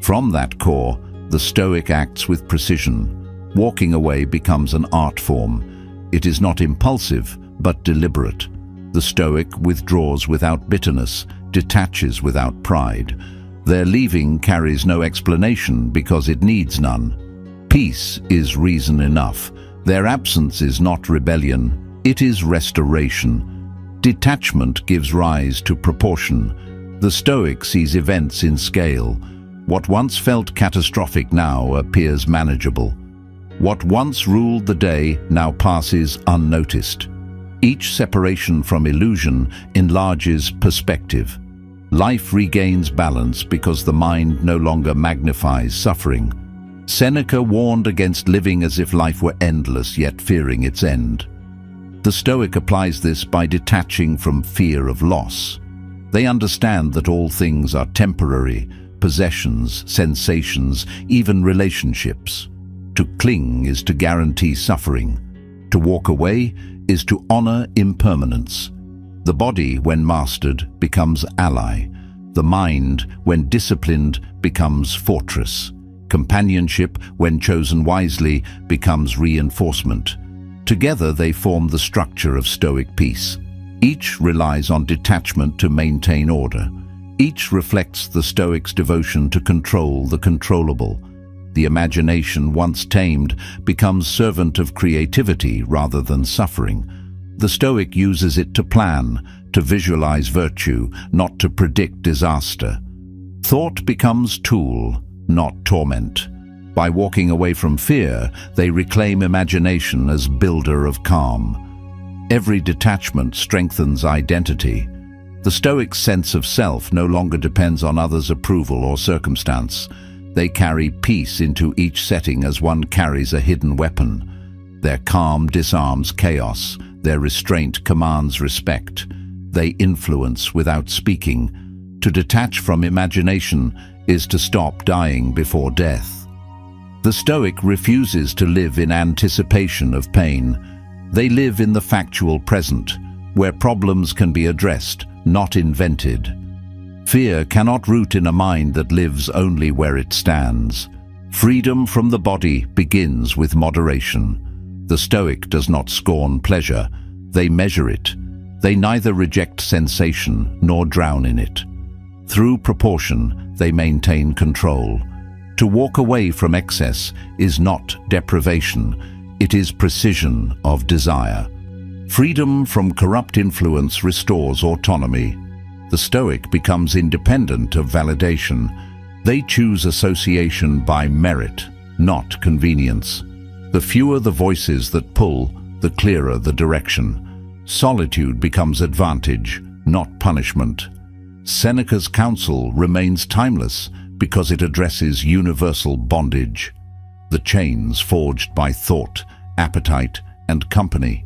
From that core, the Stoic acts with precision. Walking away becomes an art form. It is not impulsive, but deliberate. The Stoic withdraws without bitterness, detaches without pride. Their leaving carries no explanation because it needs none. Peace is reason enough. Their absence is not rebellion, it is restoration. Detachment gives rise to proportion. The Stoic sees events in scale. What once felt catastrophic now appears manageable. What once ruled the day now passes unnoticed. Each separation from illusion enlarges perspective. Life regains balance because the mind no longer magnifies suffering. Seneca warned against living as if life were endless, yet fearing its end. The Stoic applies this by detaching from fear of loss. They understand that all things are temporary, possessions, sensations, even relationships. To cling is to guarantee suffering. To walk away is to honor impermanence. The body, when mastered, becomes ally. The mind, when disciplined, becomes fortress. Companionship, when chosen wisely, becomes reinforcement. Together they form the structure of Stoic peace. Each relies on detachment to maintain order. Each reflects the Stoic's devotion to control the controllable. The imagination, once tamed, becomes servant of creativity rather than suffering. The Stoic uses it to plan, to visualize virtue, not to predict disaster. Thought becomes tool, not torment. By walking away from fear, they reclaim imagination as builder of calm. Every detachment strengthens identity. The Stoic's sense of self no longer depends on others' approval or circumstance. They carry peace into each setting as one carries a hidden weapon. Their calm disarms chaos. Their restraint commands respect. They influence without speaking. To detach from imagination is to stop dying before death. The Stoic refuses to live in anticipation of pain. They live in the factual present, where problems can be addressed, not invented. Fear cannot root in a mind that lives only where it stands. Freedom from the body begins with moderation. The Stoic does not scorn pleasure, they measure it. They neither reject sensation nor drown in it. Through proportion, they maintain control. To walk away from excess is not deprivation, it is precision of desire. Freedom from corrupt influence restores autonomy. The Stoic becomes independent of validation. They choose association by merit, not convenience. The fewer the voices that pull, the clearer the direction. Solitude becomes advantage, not punishment. Seneca's counsel remains timeless because it addresses universal bondage. The chains forged by thought, appetite, and company.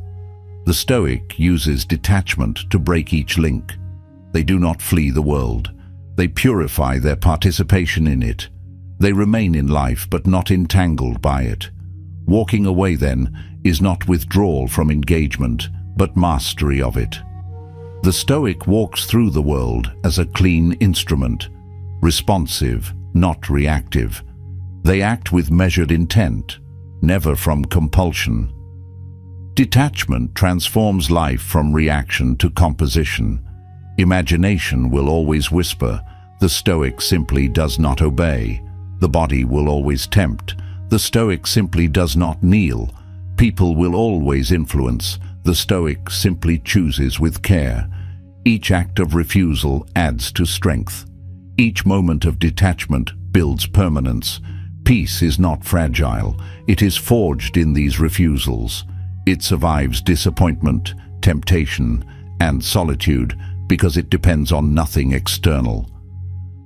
The Stoic uses detachment to break each link. They do not flee the world. They purify their participation in it. They remain in life but not entangled by it. Walking away, then, is not withdrawal from engagement, but mastery of it. The Stoic walks through the world as a clean instrument, responsive, not reactive. They act with measured intent, never from compulsion. Detachment transforms life from reaction to composition. Imagination will always whisper, the Stoic simply does not obey. The body will always tempt, the Stoic simply does not kneel. People will always influence, the Stoic simply chooses with care. Each act of refusal adds to strength. Each moment of detachment builds permanence. Peace is not fragile. It is forged in these refusals. It survives disappointment, temptation, and solitude because it depends on nothing external.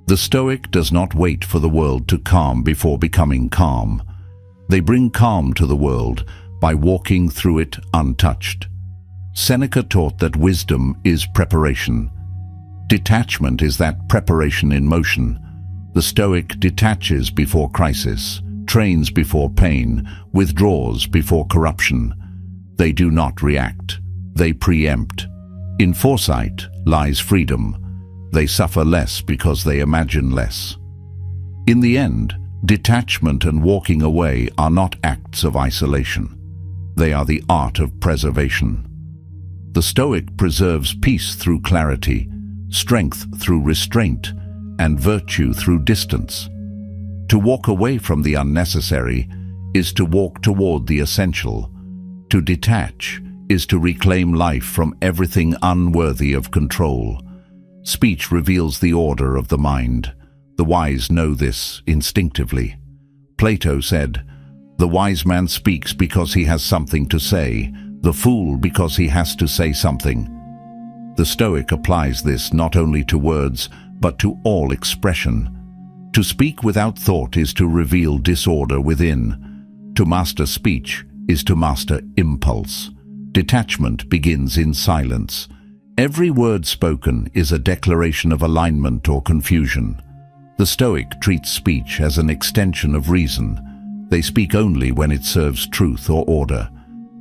The Stoic does not wait for the world to calm before becoming calm. They bring calm to the world by walking through it untouched. Seneca taught that wisdom is preparation. Detachment is that preparation in motion. The Stoic detaches before crisis, trains before pain, withdraws before corruption. They do not react. They preempt. In foresight lies freedom. They suffer less because they imagine less. In the end, detachment and walking away are not acts of isolation. They are the art of preservation. The Stoic preserves peace through clarity, strength through restraint, and virtue through distance. To walk away from the unnecessary is to walk toward the essential. To detach is to reclaim life from everything unworthy of control. Speech reveals the order of the mind. The wise know this instinctively. Plato said, "The wise man speaks because he has something to say, the fool because he has to say something." The Stoic applies this not only to words, but to all expression. To speak without thought is to reveal disorder within. To master speech is to master impulse. Detachment begins in silence. Every word spoken is a declaration of alignment or confusion. The Stoic treats speech as an extension of reason. They speak only when it serves truth or order.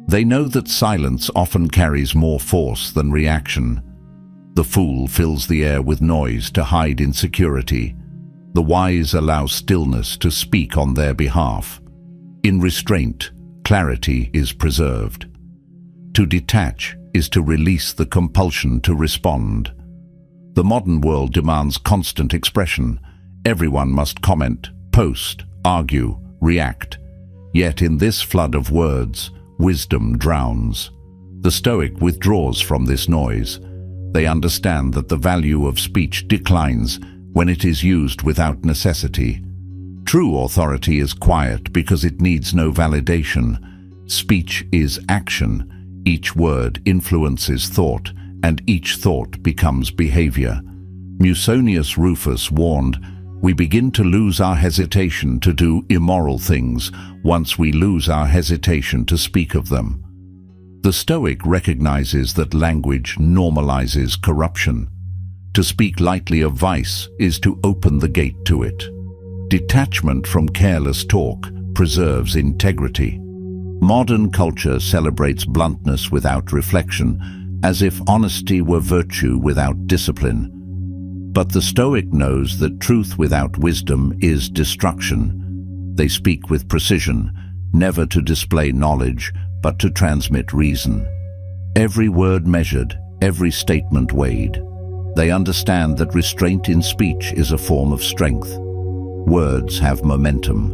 They know that silence often carries more force than reaction. The fool fills the air with noise to hide insecurity. The wise allow stillness to speak on their behalf. In restraint, clarity is preserved. To detach is to release the compulsion to respond. The modern world demands constant expression. Everyone must comment, post, argue, react. Yet in this flood of words, wisdom drowns. The Stoic withdraws from this noise. They understand that the value of speech declines when it is used without necessity. True authority is quiet because it needs no validation. Speech is action. Each word influences thought, and each thought becomes behavior. Musonius Rufus warned, "We begin to lose our hesitation to do immoral things once we lose our hesitation to speak of them." The Stoic recognizes that language normalizes corruption. To speak lightly of vice is to open the gate to it. Detachment from careless talk preserves integrity. Modern culture celebrates bluntness without reflection, as if honesty were virtue without discipline. But the Stoic knows that truth without wisdom is destruction. They speak with precision, never to display knowledge, but to transmit reason. Every word measured, every statement weighed. They understand that restraint in speech is a form of strength. Words have momentum.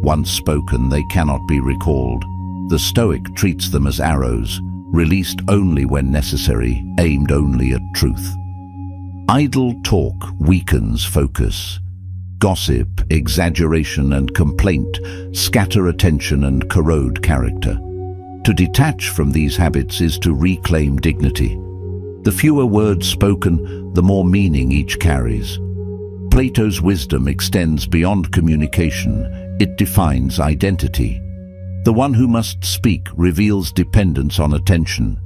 Once spoken, they cannot be recalled. The Stoic treats them as arrows, released only when necessary, aimed only at truth. Idle talk weakens focus. Gossip, exaggeration, and complaint scatter attention and corrode character. To detach from these habits is to reclaim dignity. The fewer words spoken, the more meaning each carries. Plato's wisdom extends beyond communication. It defines identity. The one who must speak reveals dependence on attention.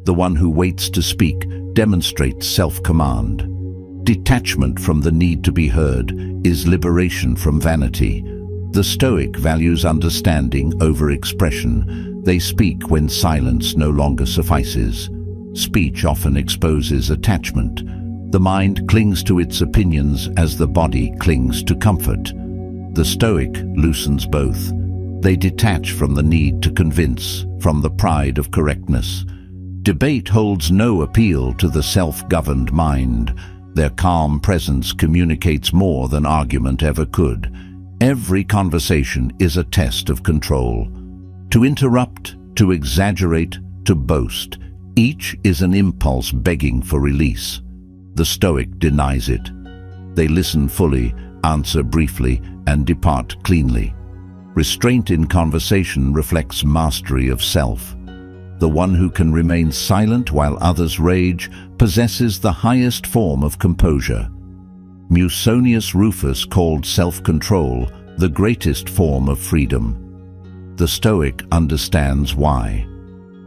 The one who waits to speak demonstrates self-command. Detachment from the need to be heard is liberation from vanity. The Stoic values understanding over expression. They speak when silence no longer suffices. Speech often exposes attachment. The mind clings to its opinions as the body clings to comfort. The Stoic loosens both. They detach from the need to convince, from the pride of correctness. Debate holds no appeal to the self-governed mind. Their calm presence communicates more than argument ever could. Every conversation is a test of control. To interrupt, to exaggerate, to boast, each is an impulse begging for release. The Stoic denies it. They listen fully, answer briefly, and depart cleanly. Restraint in conversation reflects mastery of self. The one who can remain silent while others rage possesses the highest form of composure. Musonius Rufus called self-control the greatest form of freedom. The Stoic understands why.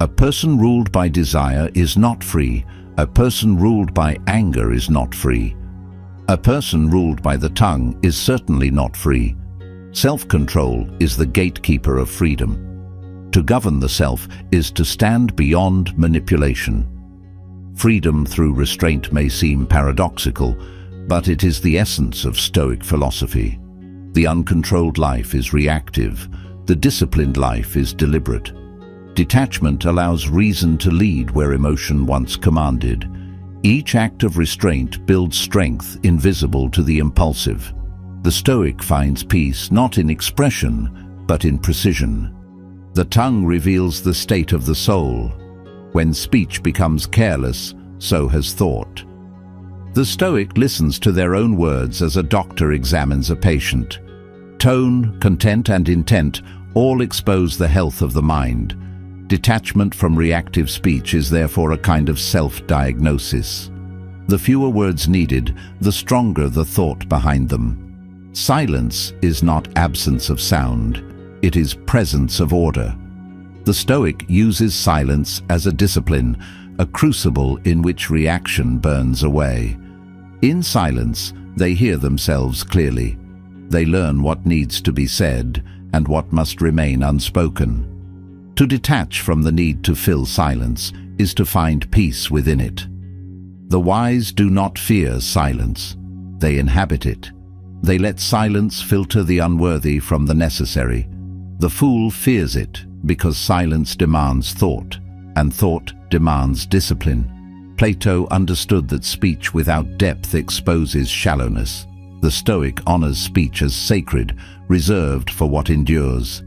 A person ruled by desire is not free. A person ruled by anger is not free. A person ruled by the tongue is certainly not free. Self-control is the gatekeeper of freedom. To govern the self is to stand beyond manipulation. Freedom through restraint may seem paradoxical, but it is the essence of Stoic philosophy. The uncontrolled life is reactive. The disciplined life is deliberate. Detachment allows reason to lead where emotion once commanded. Each act of restraint builds strength invisible to the impulsive. The Stoic finds peace not in expression, but in precision. The tongue reveals the state of the soul. When speech becomes careless, so has thought. The Stoic listens to their own words as a doctor examines a patient. Tone, content, and intent all expose the health of the mind. Detachment from reactive speech is therefore a kind of self-diagnosis. The fewer words needed, the stronger the thought behind them. Silence is not absence of sound, it is presence of order. The Stoic uses silence as a discipline, a crucible in which reaction burns away. In silence, they hear themselves clearly. They learn what needs to be said and what must remain unspoken. To detach from the need to fill silence is to find peace within it. The wise do not fear silence. They inhabit it. They let silence filter the unworthy from the necessary. The fool fears it because silence demands thought, and thought demands discipline. Plato understood that speech without depth exposes shallowness. The Stoic honors speech as sacred, reserved for what endures.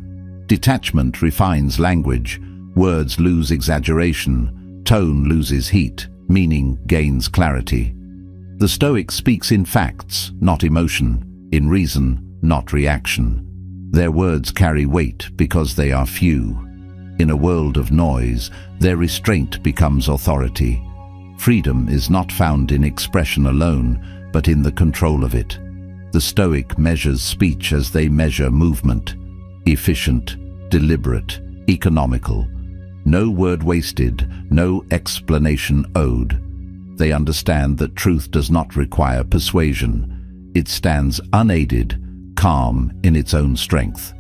Detachment refines language. Words lose exaggeration. Tone loses heat. Meaning gains clarity. The Stoic speaks in facts, not emotion, in reason, not reaction. Their words carry weight because they are few. In a world of noise, their restraint becomes authority. Freedom is not found in expression alone, but in the control of it. The Stoic measures speech as they measure movement. Efficient, deliberate, economical. No word wasted, no explanation owed. They understand that truth does not require persuasion. It stands unaided, calm in its own strength.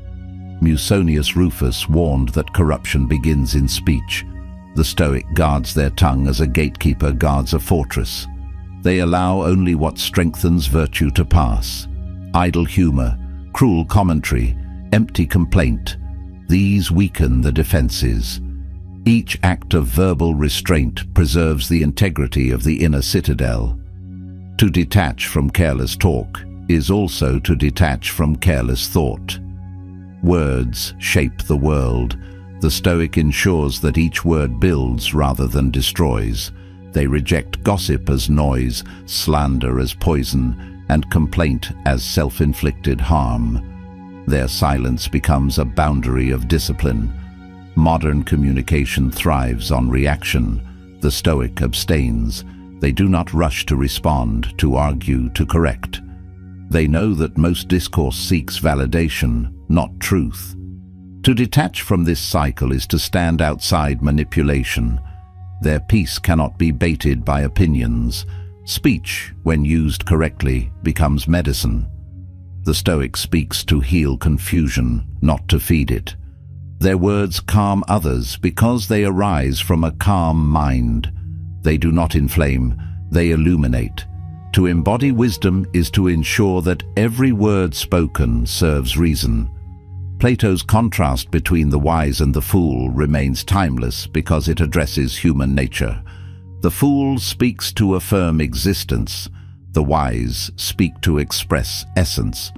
Musonius Rufus warned that corruption begins in speech. The Stoic guards their tongue as a gatekeeper guards a fortress. They allow only what strengthens virtue to pass. Idle humor, cruel commentary, empty complaint. These weaken the defenses. Each act of verbal restraint preserves the integrity of the inner citadel. To detach from careless talk is also to detach from careless thought. Words shape the world. The Stoic ensures that each word builds rather than destroys. They reject gossip as noise, slander as poison, and complaint as self-inflicted harm. Their silence becomes a boundary of discipline. Modern communication thrives on reaction. The Stoic abstains. They do not rush to respond, to argue, to correct. They know that most discourse seeks validation, not truth. To detach from this cycle is to stand outside manipulation. Their peace cannot be baited by opinions. Speech, when used correctly, becomes medicine. The Stoic speaks to heal confusion, not to feed it. Their words calm others because they arise from a calm mind. They do not inflame, they illuminate. To embody wisdom is to ensure that every word spoken serves reason. Plato's contrast between the wise and the fool remains timeless because it addresses human nature. The fool speaks to affirm existence. The wise speak to express essence.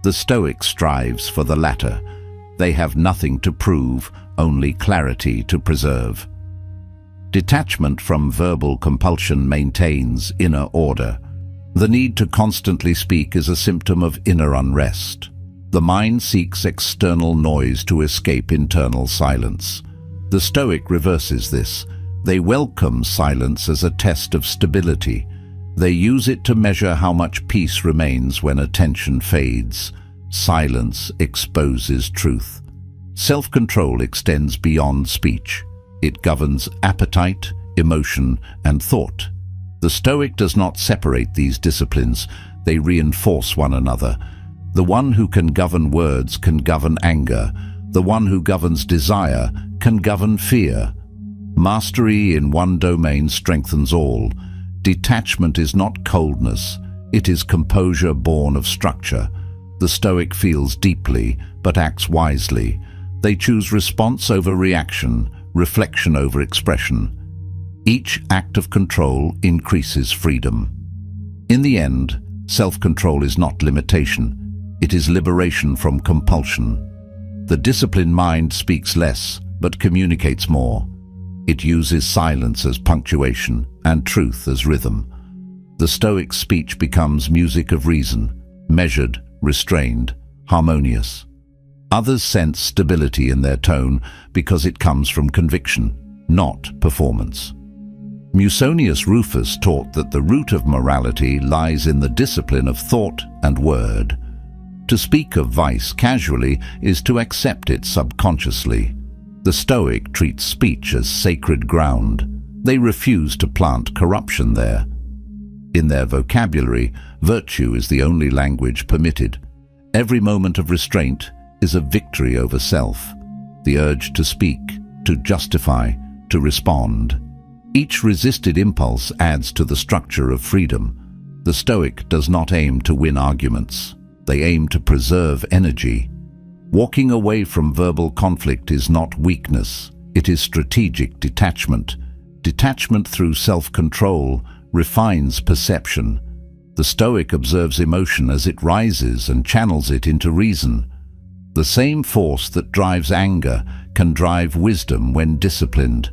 The Stoic strives for the latter. They have nothing to prove, only clarity to preserve. Detachment from verbal compulsion maintains inner order. The need to constantly speak is a symptom of inner unrest. The mind seeks external noise to escape internal silence. The Stoic reverses this. They welcome silence as a test of stability. They use it to measure how much peace remains when attention fades. Silence exposes truth. Self-control extends beyond speech. It governs appetite, emotion, and thought. The Stoic does not separate these disciplines. They reinforce one another. The one who can govern words can govern anger. The one who governs desire can govern fear. Mastery in one domain strengthens all. Detachment is not coldness. It is composure born of structure. The Stoic feels deeply, but acts wisely. They choose response over reaction, reflection over expression. Each act of control increases freedom. In the end, self-control is not limitation. It is liberation from compulsion. The disciplined mind speaks less, but communicates more. It uses silence as punctuation and truth as rhythm. The Stoic speech becomes music of reason, measured, restrained, harmonious. Others sense stability in their tone because it comes from conviction, not performance. Musonius Rufus taught that the root of morality lies in the discipline of thought and word. To speak of vice casually is to accept it subconsciously. The Stoic treats speech as sacred ground. They refuse to plant corruption there. In their vocabulary, virtue is the only language permitted. Every moment of restraint is a victory over self. The urge to speak, to justify, to respond. Each resisted impulse adds to the structure of freedom. The Stoic does not aim to win arguments. They aim to preserve energy. Walking away from verbal conflict is not weakness. It is strategic detachment. Detachment through self-control refines perception. The Stoic observes emotion as it rises and channels it into reason. The same force that drives anger can drive wisdom when disciplined.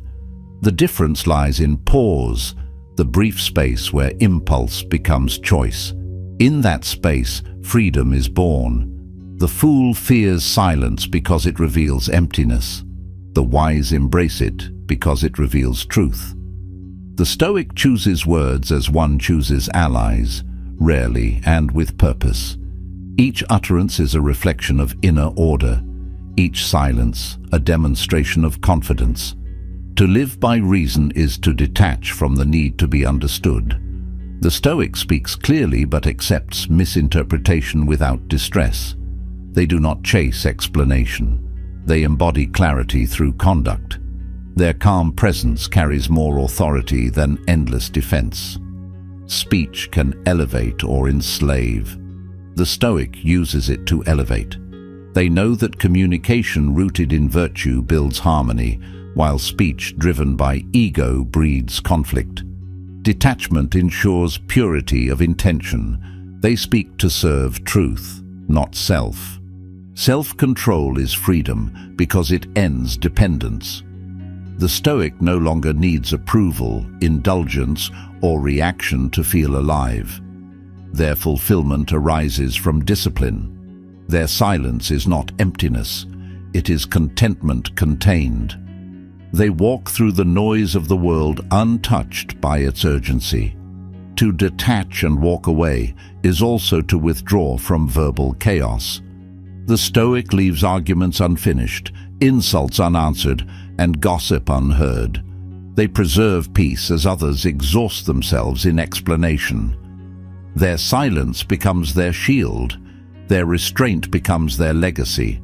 The difference lies in pause, the brief space where impulse becomes choice. In that space, freedom is born. The fool fears silence because it reveals emptiness. The wise embrace it because it reveals truth. The Stoic chooses words as one chooses allies, rarely and with purpose. Each utterance is a reflection of inner order, each silence a demonstration of confidence. To live by reason is to detach from the need to be understood. The Stoic speaks clearly but accepts misinterpretation without distress. They do not chase explanation. They embody clarity through conduct. Their calm presence carries more authority than endless defense. Speech can elevate or enslave. The Stoic uses it to elevate. They know that communication rooted in virtue builds harmony, while speech driven by ego breeds conflict. Detachment ensures purity of intention. They speak to serve truth, not self. Self-control is freedom because it ends dependence. The Stoic no longer needs approval, indulgence, or reaction to feel alive. Their fulfillment arises from discipline. Their silence is not emptiness, it is contentment contained. They walk through the noise of the world untouched by its urgency. To detach and walk away is also to withdraw from verbal chaos. The Stoic leaves arguments unfinished, insults unanswered, and gossip unheard. They preserve peace as others exhaust themselves in explanation. Their silence becomes their shield. Their restraint becomes their legacy.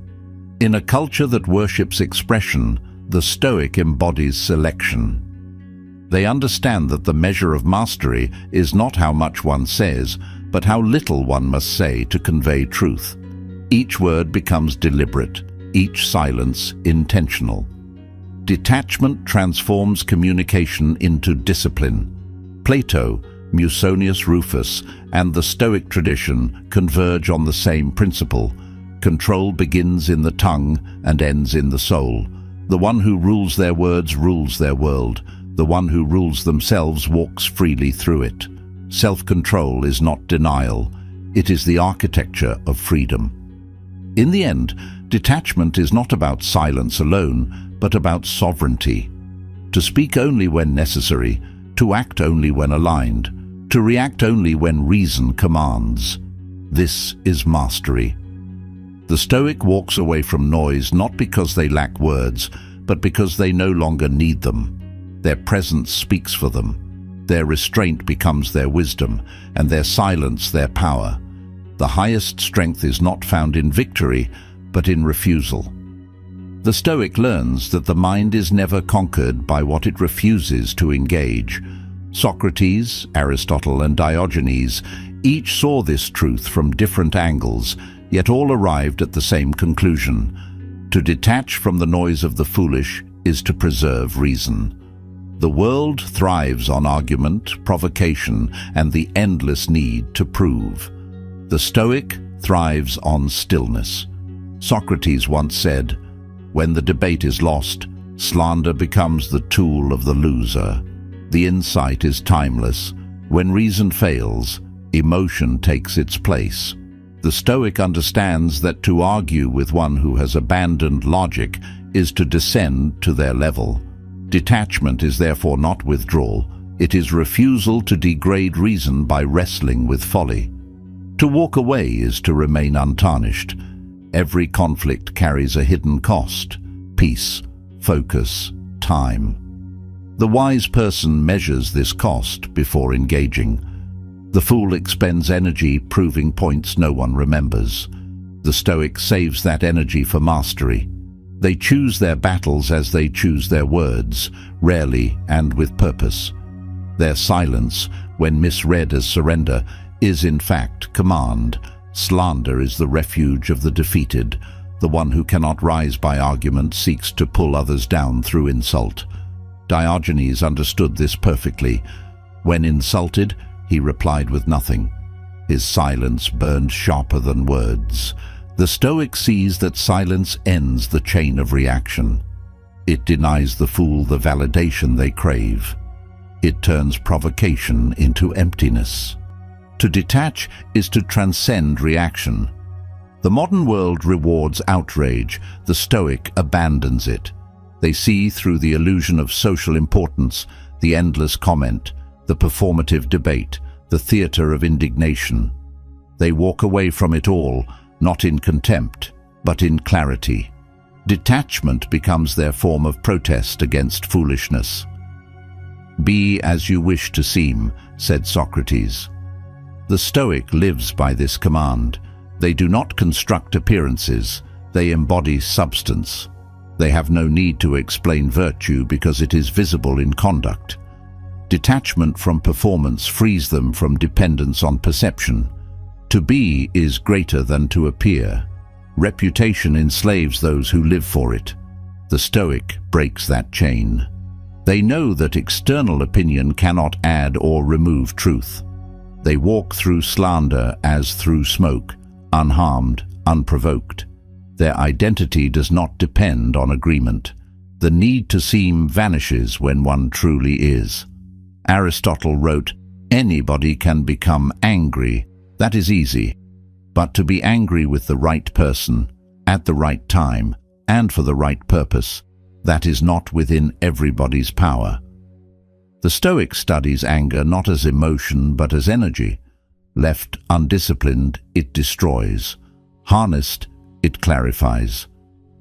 In a culture that worships expression, the Stoic embodies selection. They understand that the measure of mastery is not how much one says, but how little one must say to convey truth. Each word becomes deliberate, each silence intentional. Detachment transforms communication into discipline. Plato, Musonius Rufus, and the Stoic tradition converge on the same principle. Control begins in the tongue and ends in the soul. The one who rules their words rules their world. The one who rules themselves walks freely through it. Self-control is not denial, it is the architecture of freedom. In the end, detachment is not about silence alone, but about sovereignty. To speak only when necessary, to act only when aligned, to react only when reason commands. This is mastery. The Stoic walks away from noise not because they lack words, but because they no longer need them. Their presence speaks for them. Their restraint becomes their wisdom, and their silence their power. The highest strength is not found in victory, but in refusal. The Stoic learns that the mind is never conquered by what it refuses to engage. Socrates, Aristotle, and Diogenes each saw this truth from different angles, yet all arrived at the same conclusion. To detach from the noise of the foolish is to preserve reason. The world thrives on argument, provocation, and the endless need to prove. The Stoic thrives on stillness. Socrates once said, "When the debate is lost, slander becomes the tool of the loser. The insight is timeless. When reason fails, emotion takes its place." The Stoic understands that to argue with one who has abandoned logic is to descend to their level. Detachment is therefore not withdrawal, it is refusal to degrade reason by wrestling with folly. To walk away is to remain untarnished. Every conflict carries a hidden cost: peace, focus, time. The wise person measures this cost before engaging. The fool expends energy proving points no one remembers. The Stoic saves that energy for mastery. They choose their battles as they choose their words, rarely and with purpose. Their silence, when misread as surrender, is in fact command. Slander is the refuge of the defeated. The one who cannot rise by argument seeks to pull others down through insult. Diogenes understood this perfectly. When insulted, he replied with nothing. His silence burned sharper than words. The Stoic sees that silence ends the chain of reaction. It denies the fool the validation they crave. It turns provocation into emptiness. To detach is to transcend reaction. The modern world rewards outrage. The Stoic abandons it. They see through the illusion of social importance, the endless comment, the performative debate, the theater of indignation. They walk away from it all, not in contempt, but in clarity. Detachment becomes their form of protest against foolishness. "Be as you wish to seem," said Socrates. The Stoic lives by this command. They do not construct appearances, they embody substance. They have no need to explain virtue because it is visible in conduct. Detachment from performance frees them from dependence on perception. To be is greater than to appear. Reputation enslaves those who live for it. The Stoic breaks that chain. They know that external opinion cannot add or remove truth. They walk through slander as through smoke, unharmed, unprovoked. Their identity does not depend on agreement. The need to seem vanishes when one truly is. Aristotle wrote, "Anybody can become angry. That is easy. But to be angry with the right person, at the right time, and for the right purpose, that is not within everybody's power." The Stoic studies anger not as emotion but as energy. Left undisciplined, it destroys. Harnessed, it clarifies.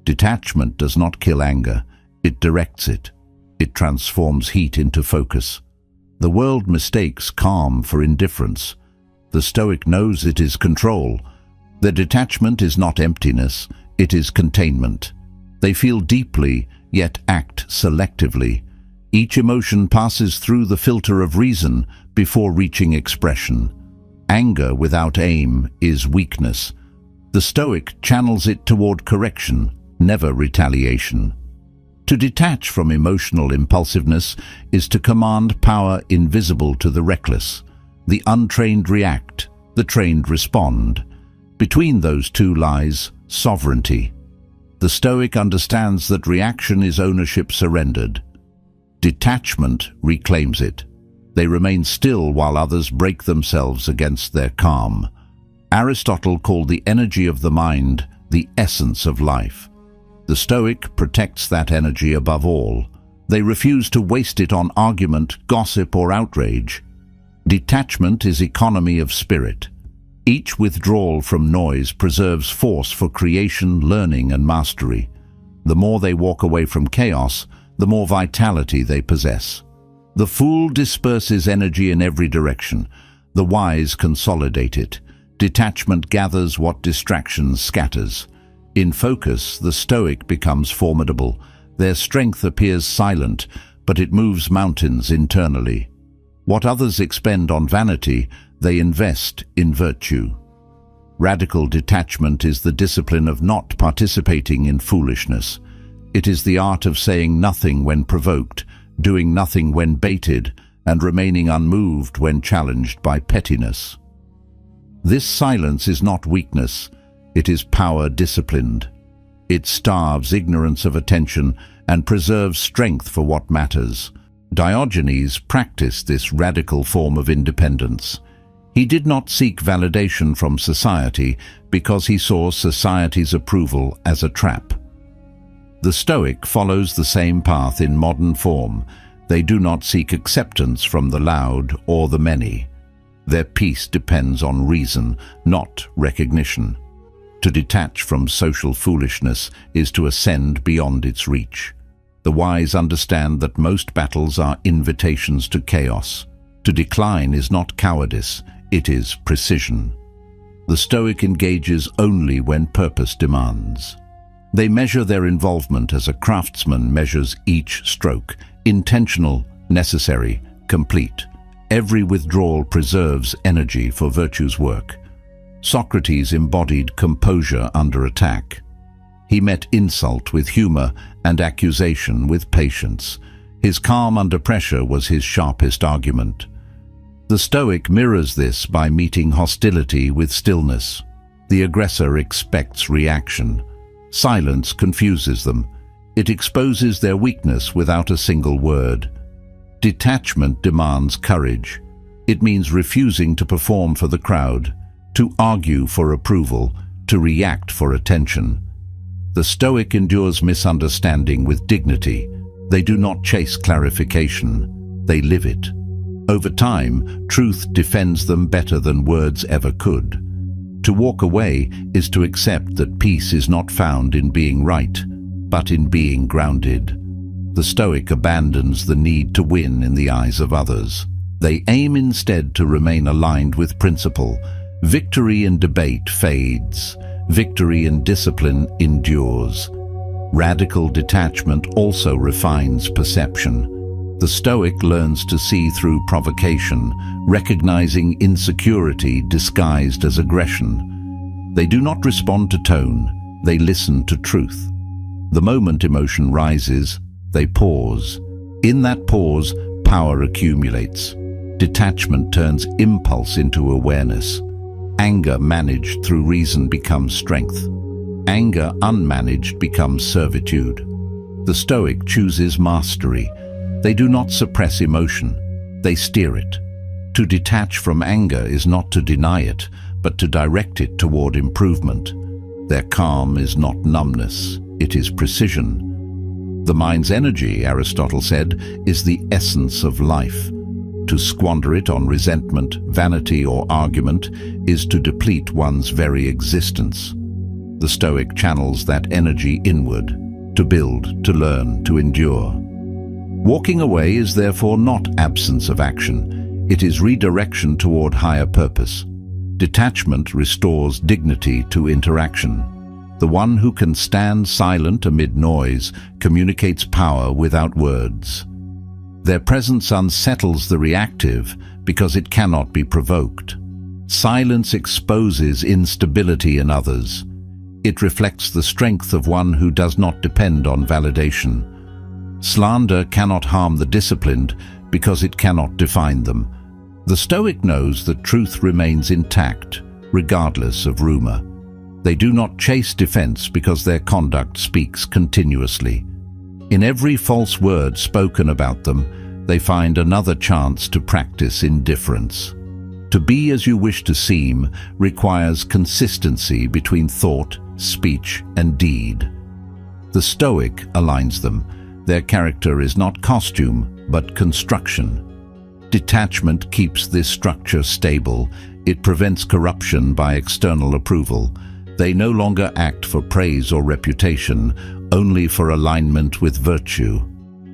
Detachment does not kill anger, it directs it. It transforms heat into focus. The world mistakes calm for indifference. The Stoic knows it is control. Their detachment is not emptiness, it is containment. They feel deeply, yet act selectively. Each emotion passes through the filter of reason before reaching expression. Anger without aim is weakness. The Stoic channels it toward correction, never retaliation. To detach from emotional impulsiveness is to command power invisible to the reckless. The untrained react, the trained respond. Between those two lies sovereignty. The Stoic understands that reaction is ownership surrendered. Detachment reclaims it. They remain still while others break themselves against their calm. Aristotle called the energy of the mind the essence of life. The Stoic protects that energy above all. They refuse to waste it on argument, gossip, or outrage. Detachment is economy of spirit. Each withdrawal from noise preserves force for creation, learning, and mastery. The more they walk away from chaos, the more vitality they possess. The fool disperses energy in every direction. The wise consolidate it. Detachment gathers what distraction scatters. In focus, the Stoic becomes formidable. Their strength appears silent, but it moves mountains internally. What others expend on vanity, they invest in virtue. Radical detachment is the discipline of not participating in foolishness. It is the art of saying nothing when provoked, doing nothing when baited, and remaining unmoved when challenged by pettiness. This silence is not weakness, it is power disciplined. It starves ignorance of attention and preserves strength for what matters. Diogenes practiced this radical form of independence. He did not seek validation from society because he saw society's approval as a trap. The Stoic follows the same path in modern form. They do not seek acceptance from the loud or the many. Their peace depends on reason, not recognition. To detach from social foolishness is to ascend beyond its reach. The wise understand that most battles are invitations to chaos. To decline is not cowardice, it is precision. The Stoic engages only when purpose demands. They measure their involvement as a craftsman measures each stroke, intentional, necessary, complete. Every withdrawal preserves energy for virtue's work. Socrates embodied composure under attack. He met insult with humor and accusation with patience. His calm under pressure was his sharpest argument. The Stoic mirrors this by meeting hostility with stillness. The aggressor expects reaction. Silence confuses them. It exposes their weakness without a single word. Detachment demands courage. It means refusing to perform for the crowd, to argue for approval, to react for attention. The Stoic endures misunderstanding with dignity. They do not chase clarification, they live it. Over time, truth defends them better than words ever could. To walk away is to accept that peace is not found in being right, but in being grounded. The Stoic abandons the need to win in the eyes of others. They aim instead to remain aligned with principle. Victory in debate fades. Victory in discipline endures. Radical detachment also refines perception. The Stoic learns to see through provocation, recognizing insecurity disguised as aggression. They do not respond to tone, they listen to truth. The moment emotion rises, they pause. In that pause, power accumulates. Detachment turns impulse into awareness. Anger managed through reason becomes strength. Anger unmanaged becomes servitude. The Stoic chooses mastery. They do not suppress emotion, they steer it. To detach from anger is not to deny it, but to direct it toward improvement. Their calm is not numbness, it is precision. The mind's energy, Aristotle said, is the essence of life. To squander it on resentment, vanity, or argument is to deplete one's very existence. The Stoic channels that energy inward, to build, to learn, to endure. Walking away is therefore not absence of action, it is redirection toward higher purpose. Detachment restores dignity to interaction. The one who can stand silent amid noise communicates power without words. Their presence unsettles the reactive because it cannot be provoked. Silence exposes instability in others. It reflects the strength of one who does not depend on validation. Slander cannot harm the disciplined because it cannot define them. The Stoic knows that truth remains intact, regardless of rumor. They do not chase defense because their conduct speaks continuously. In every false word spoken about them, they find another chance to practice indifference. To be as you wish to seem requires consistency between thought, speech, and deed. The Stoic aligns them. Their character is not costume, but construction. Detachment keeps this structure stable. It prevents corruption by external approval. They no longer act for praise or reputation, only for alignment with virtue.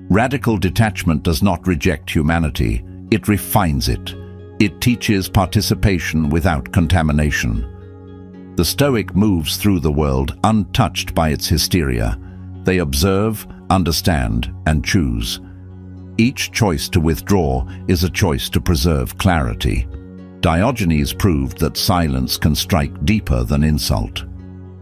Radical detachment does not reject humanity, it refines it. It teaches participation without contamination. The Stoic moves through the world untouched by its hysteria. They observe, understand, and choose. Each choice to withdraw is a choice to preserve clarity. Diogenes proved that silence can strike deeper than insult.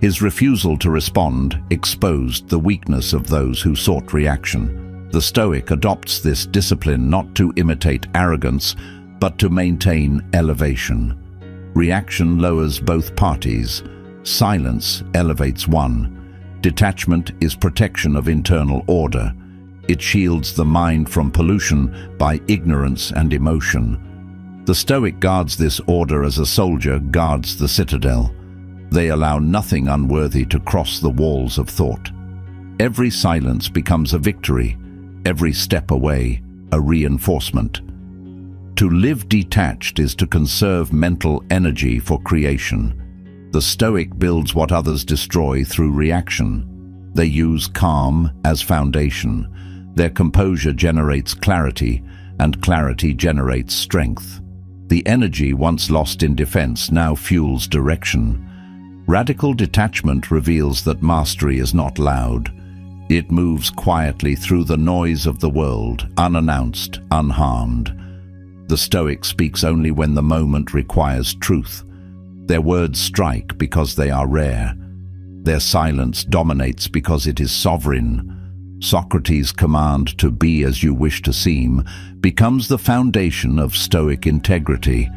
His refusal to respond exposed the weakness of those who sought reaction. The Stoic adopts this discipline not to imitate arrogance, but to maintain elevation. Reaction lowers both parties. Silence elevates one. Detachment is protection of internal order. It shields the mind from pollution by ignorance and emotion. The Stoic guards this order as a soldier guards the citadel. They allow nothing unworthy to cross the walls of thought. Every silence becomes a victory, every step away a reinforcement. To live detached is to conserve mental energy for creation. The Stoic builds what others destroy through reaction. They use calm as foundation. Their composure generates clarity, and clarity generates strength. The energy once lost in defense now fuels direction. Radical detachment reveals that mastery is not loud. It moves quietly through the noise of the world, unannounced, unharmed. The Stoic speaks only when the moment requires truth. Their words strike because they are rare. Their silence dominates because it is sovereign. Socrates' command to be as you wish to seem becomes the foundation of Stoic integrity.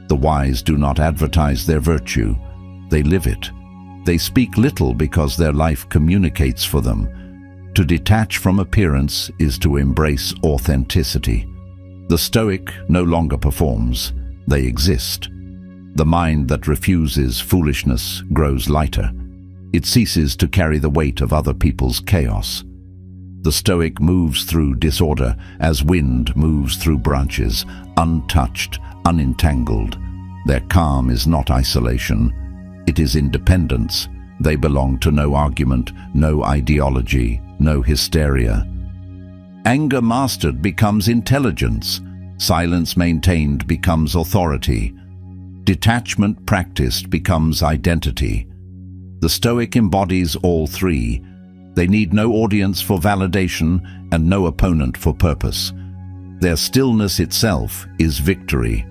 The wise do not advertise their virtue. They live it. They speak little because their life communicates for them. To detach from appearance is to embrace authenticity. The Stoic no longer performs, they exist. The mind that refuses foolishness grows lighter. It ceases to carry the weight of other people's chaos. The Stoic moves through disorder as wind moves through branches, untouched, unentangled. Their calm is not isolation, it is independence. They belong to no argument, no ideology, no hysteria. Anger mastered becomes intelligence. Silence maintained becomes authority. Detachment practiced becomes identity. The Stoic embodies all three. They need no audience for validation and no opponent for purpose. Their stillness itself is victory.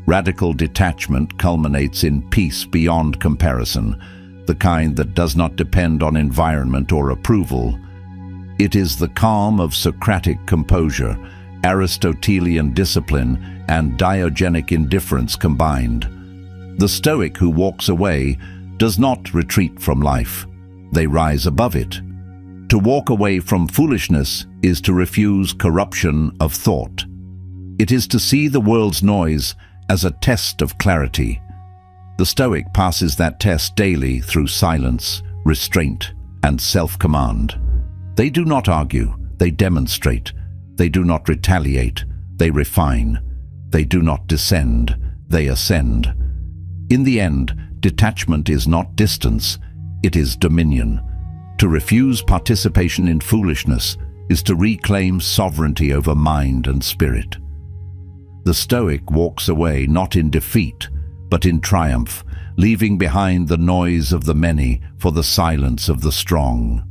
Radical detachment culminates in peace beyond comparison, the kind that does not depend on environment or approval. It is the calm of Socratic composure, Aristotelian discipline, and Diogenic indifference combined. The Stoic who walks away does not retreat from life. They rise above it. To walk away from foolishness is to refuse corruption of thought. It is to see the world's noise as a test of clarity. The Stoic passes that test daily through silence, restraint, and self-command. They do not argue, they demonstrate. They do not retaliate, they refine. They do not descend, they ascend. In the end, detachment is not distance, it is dominion. To refuse participation in foolishness is to reclaim sovereignty over mind and spirit. The Stoic walks away not in defeat, but in triumph, leaving behind the noise of the many for the silence of the strong.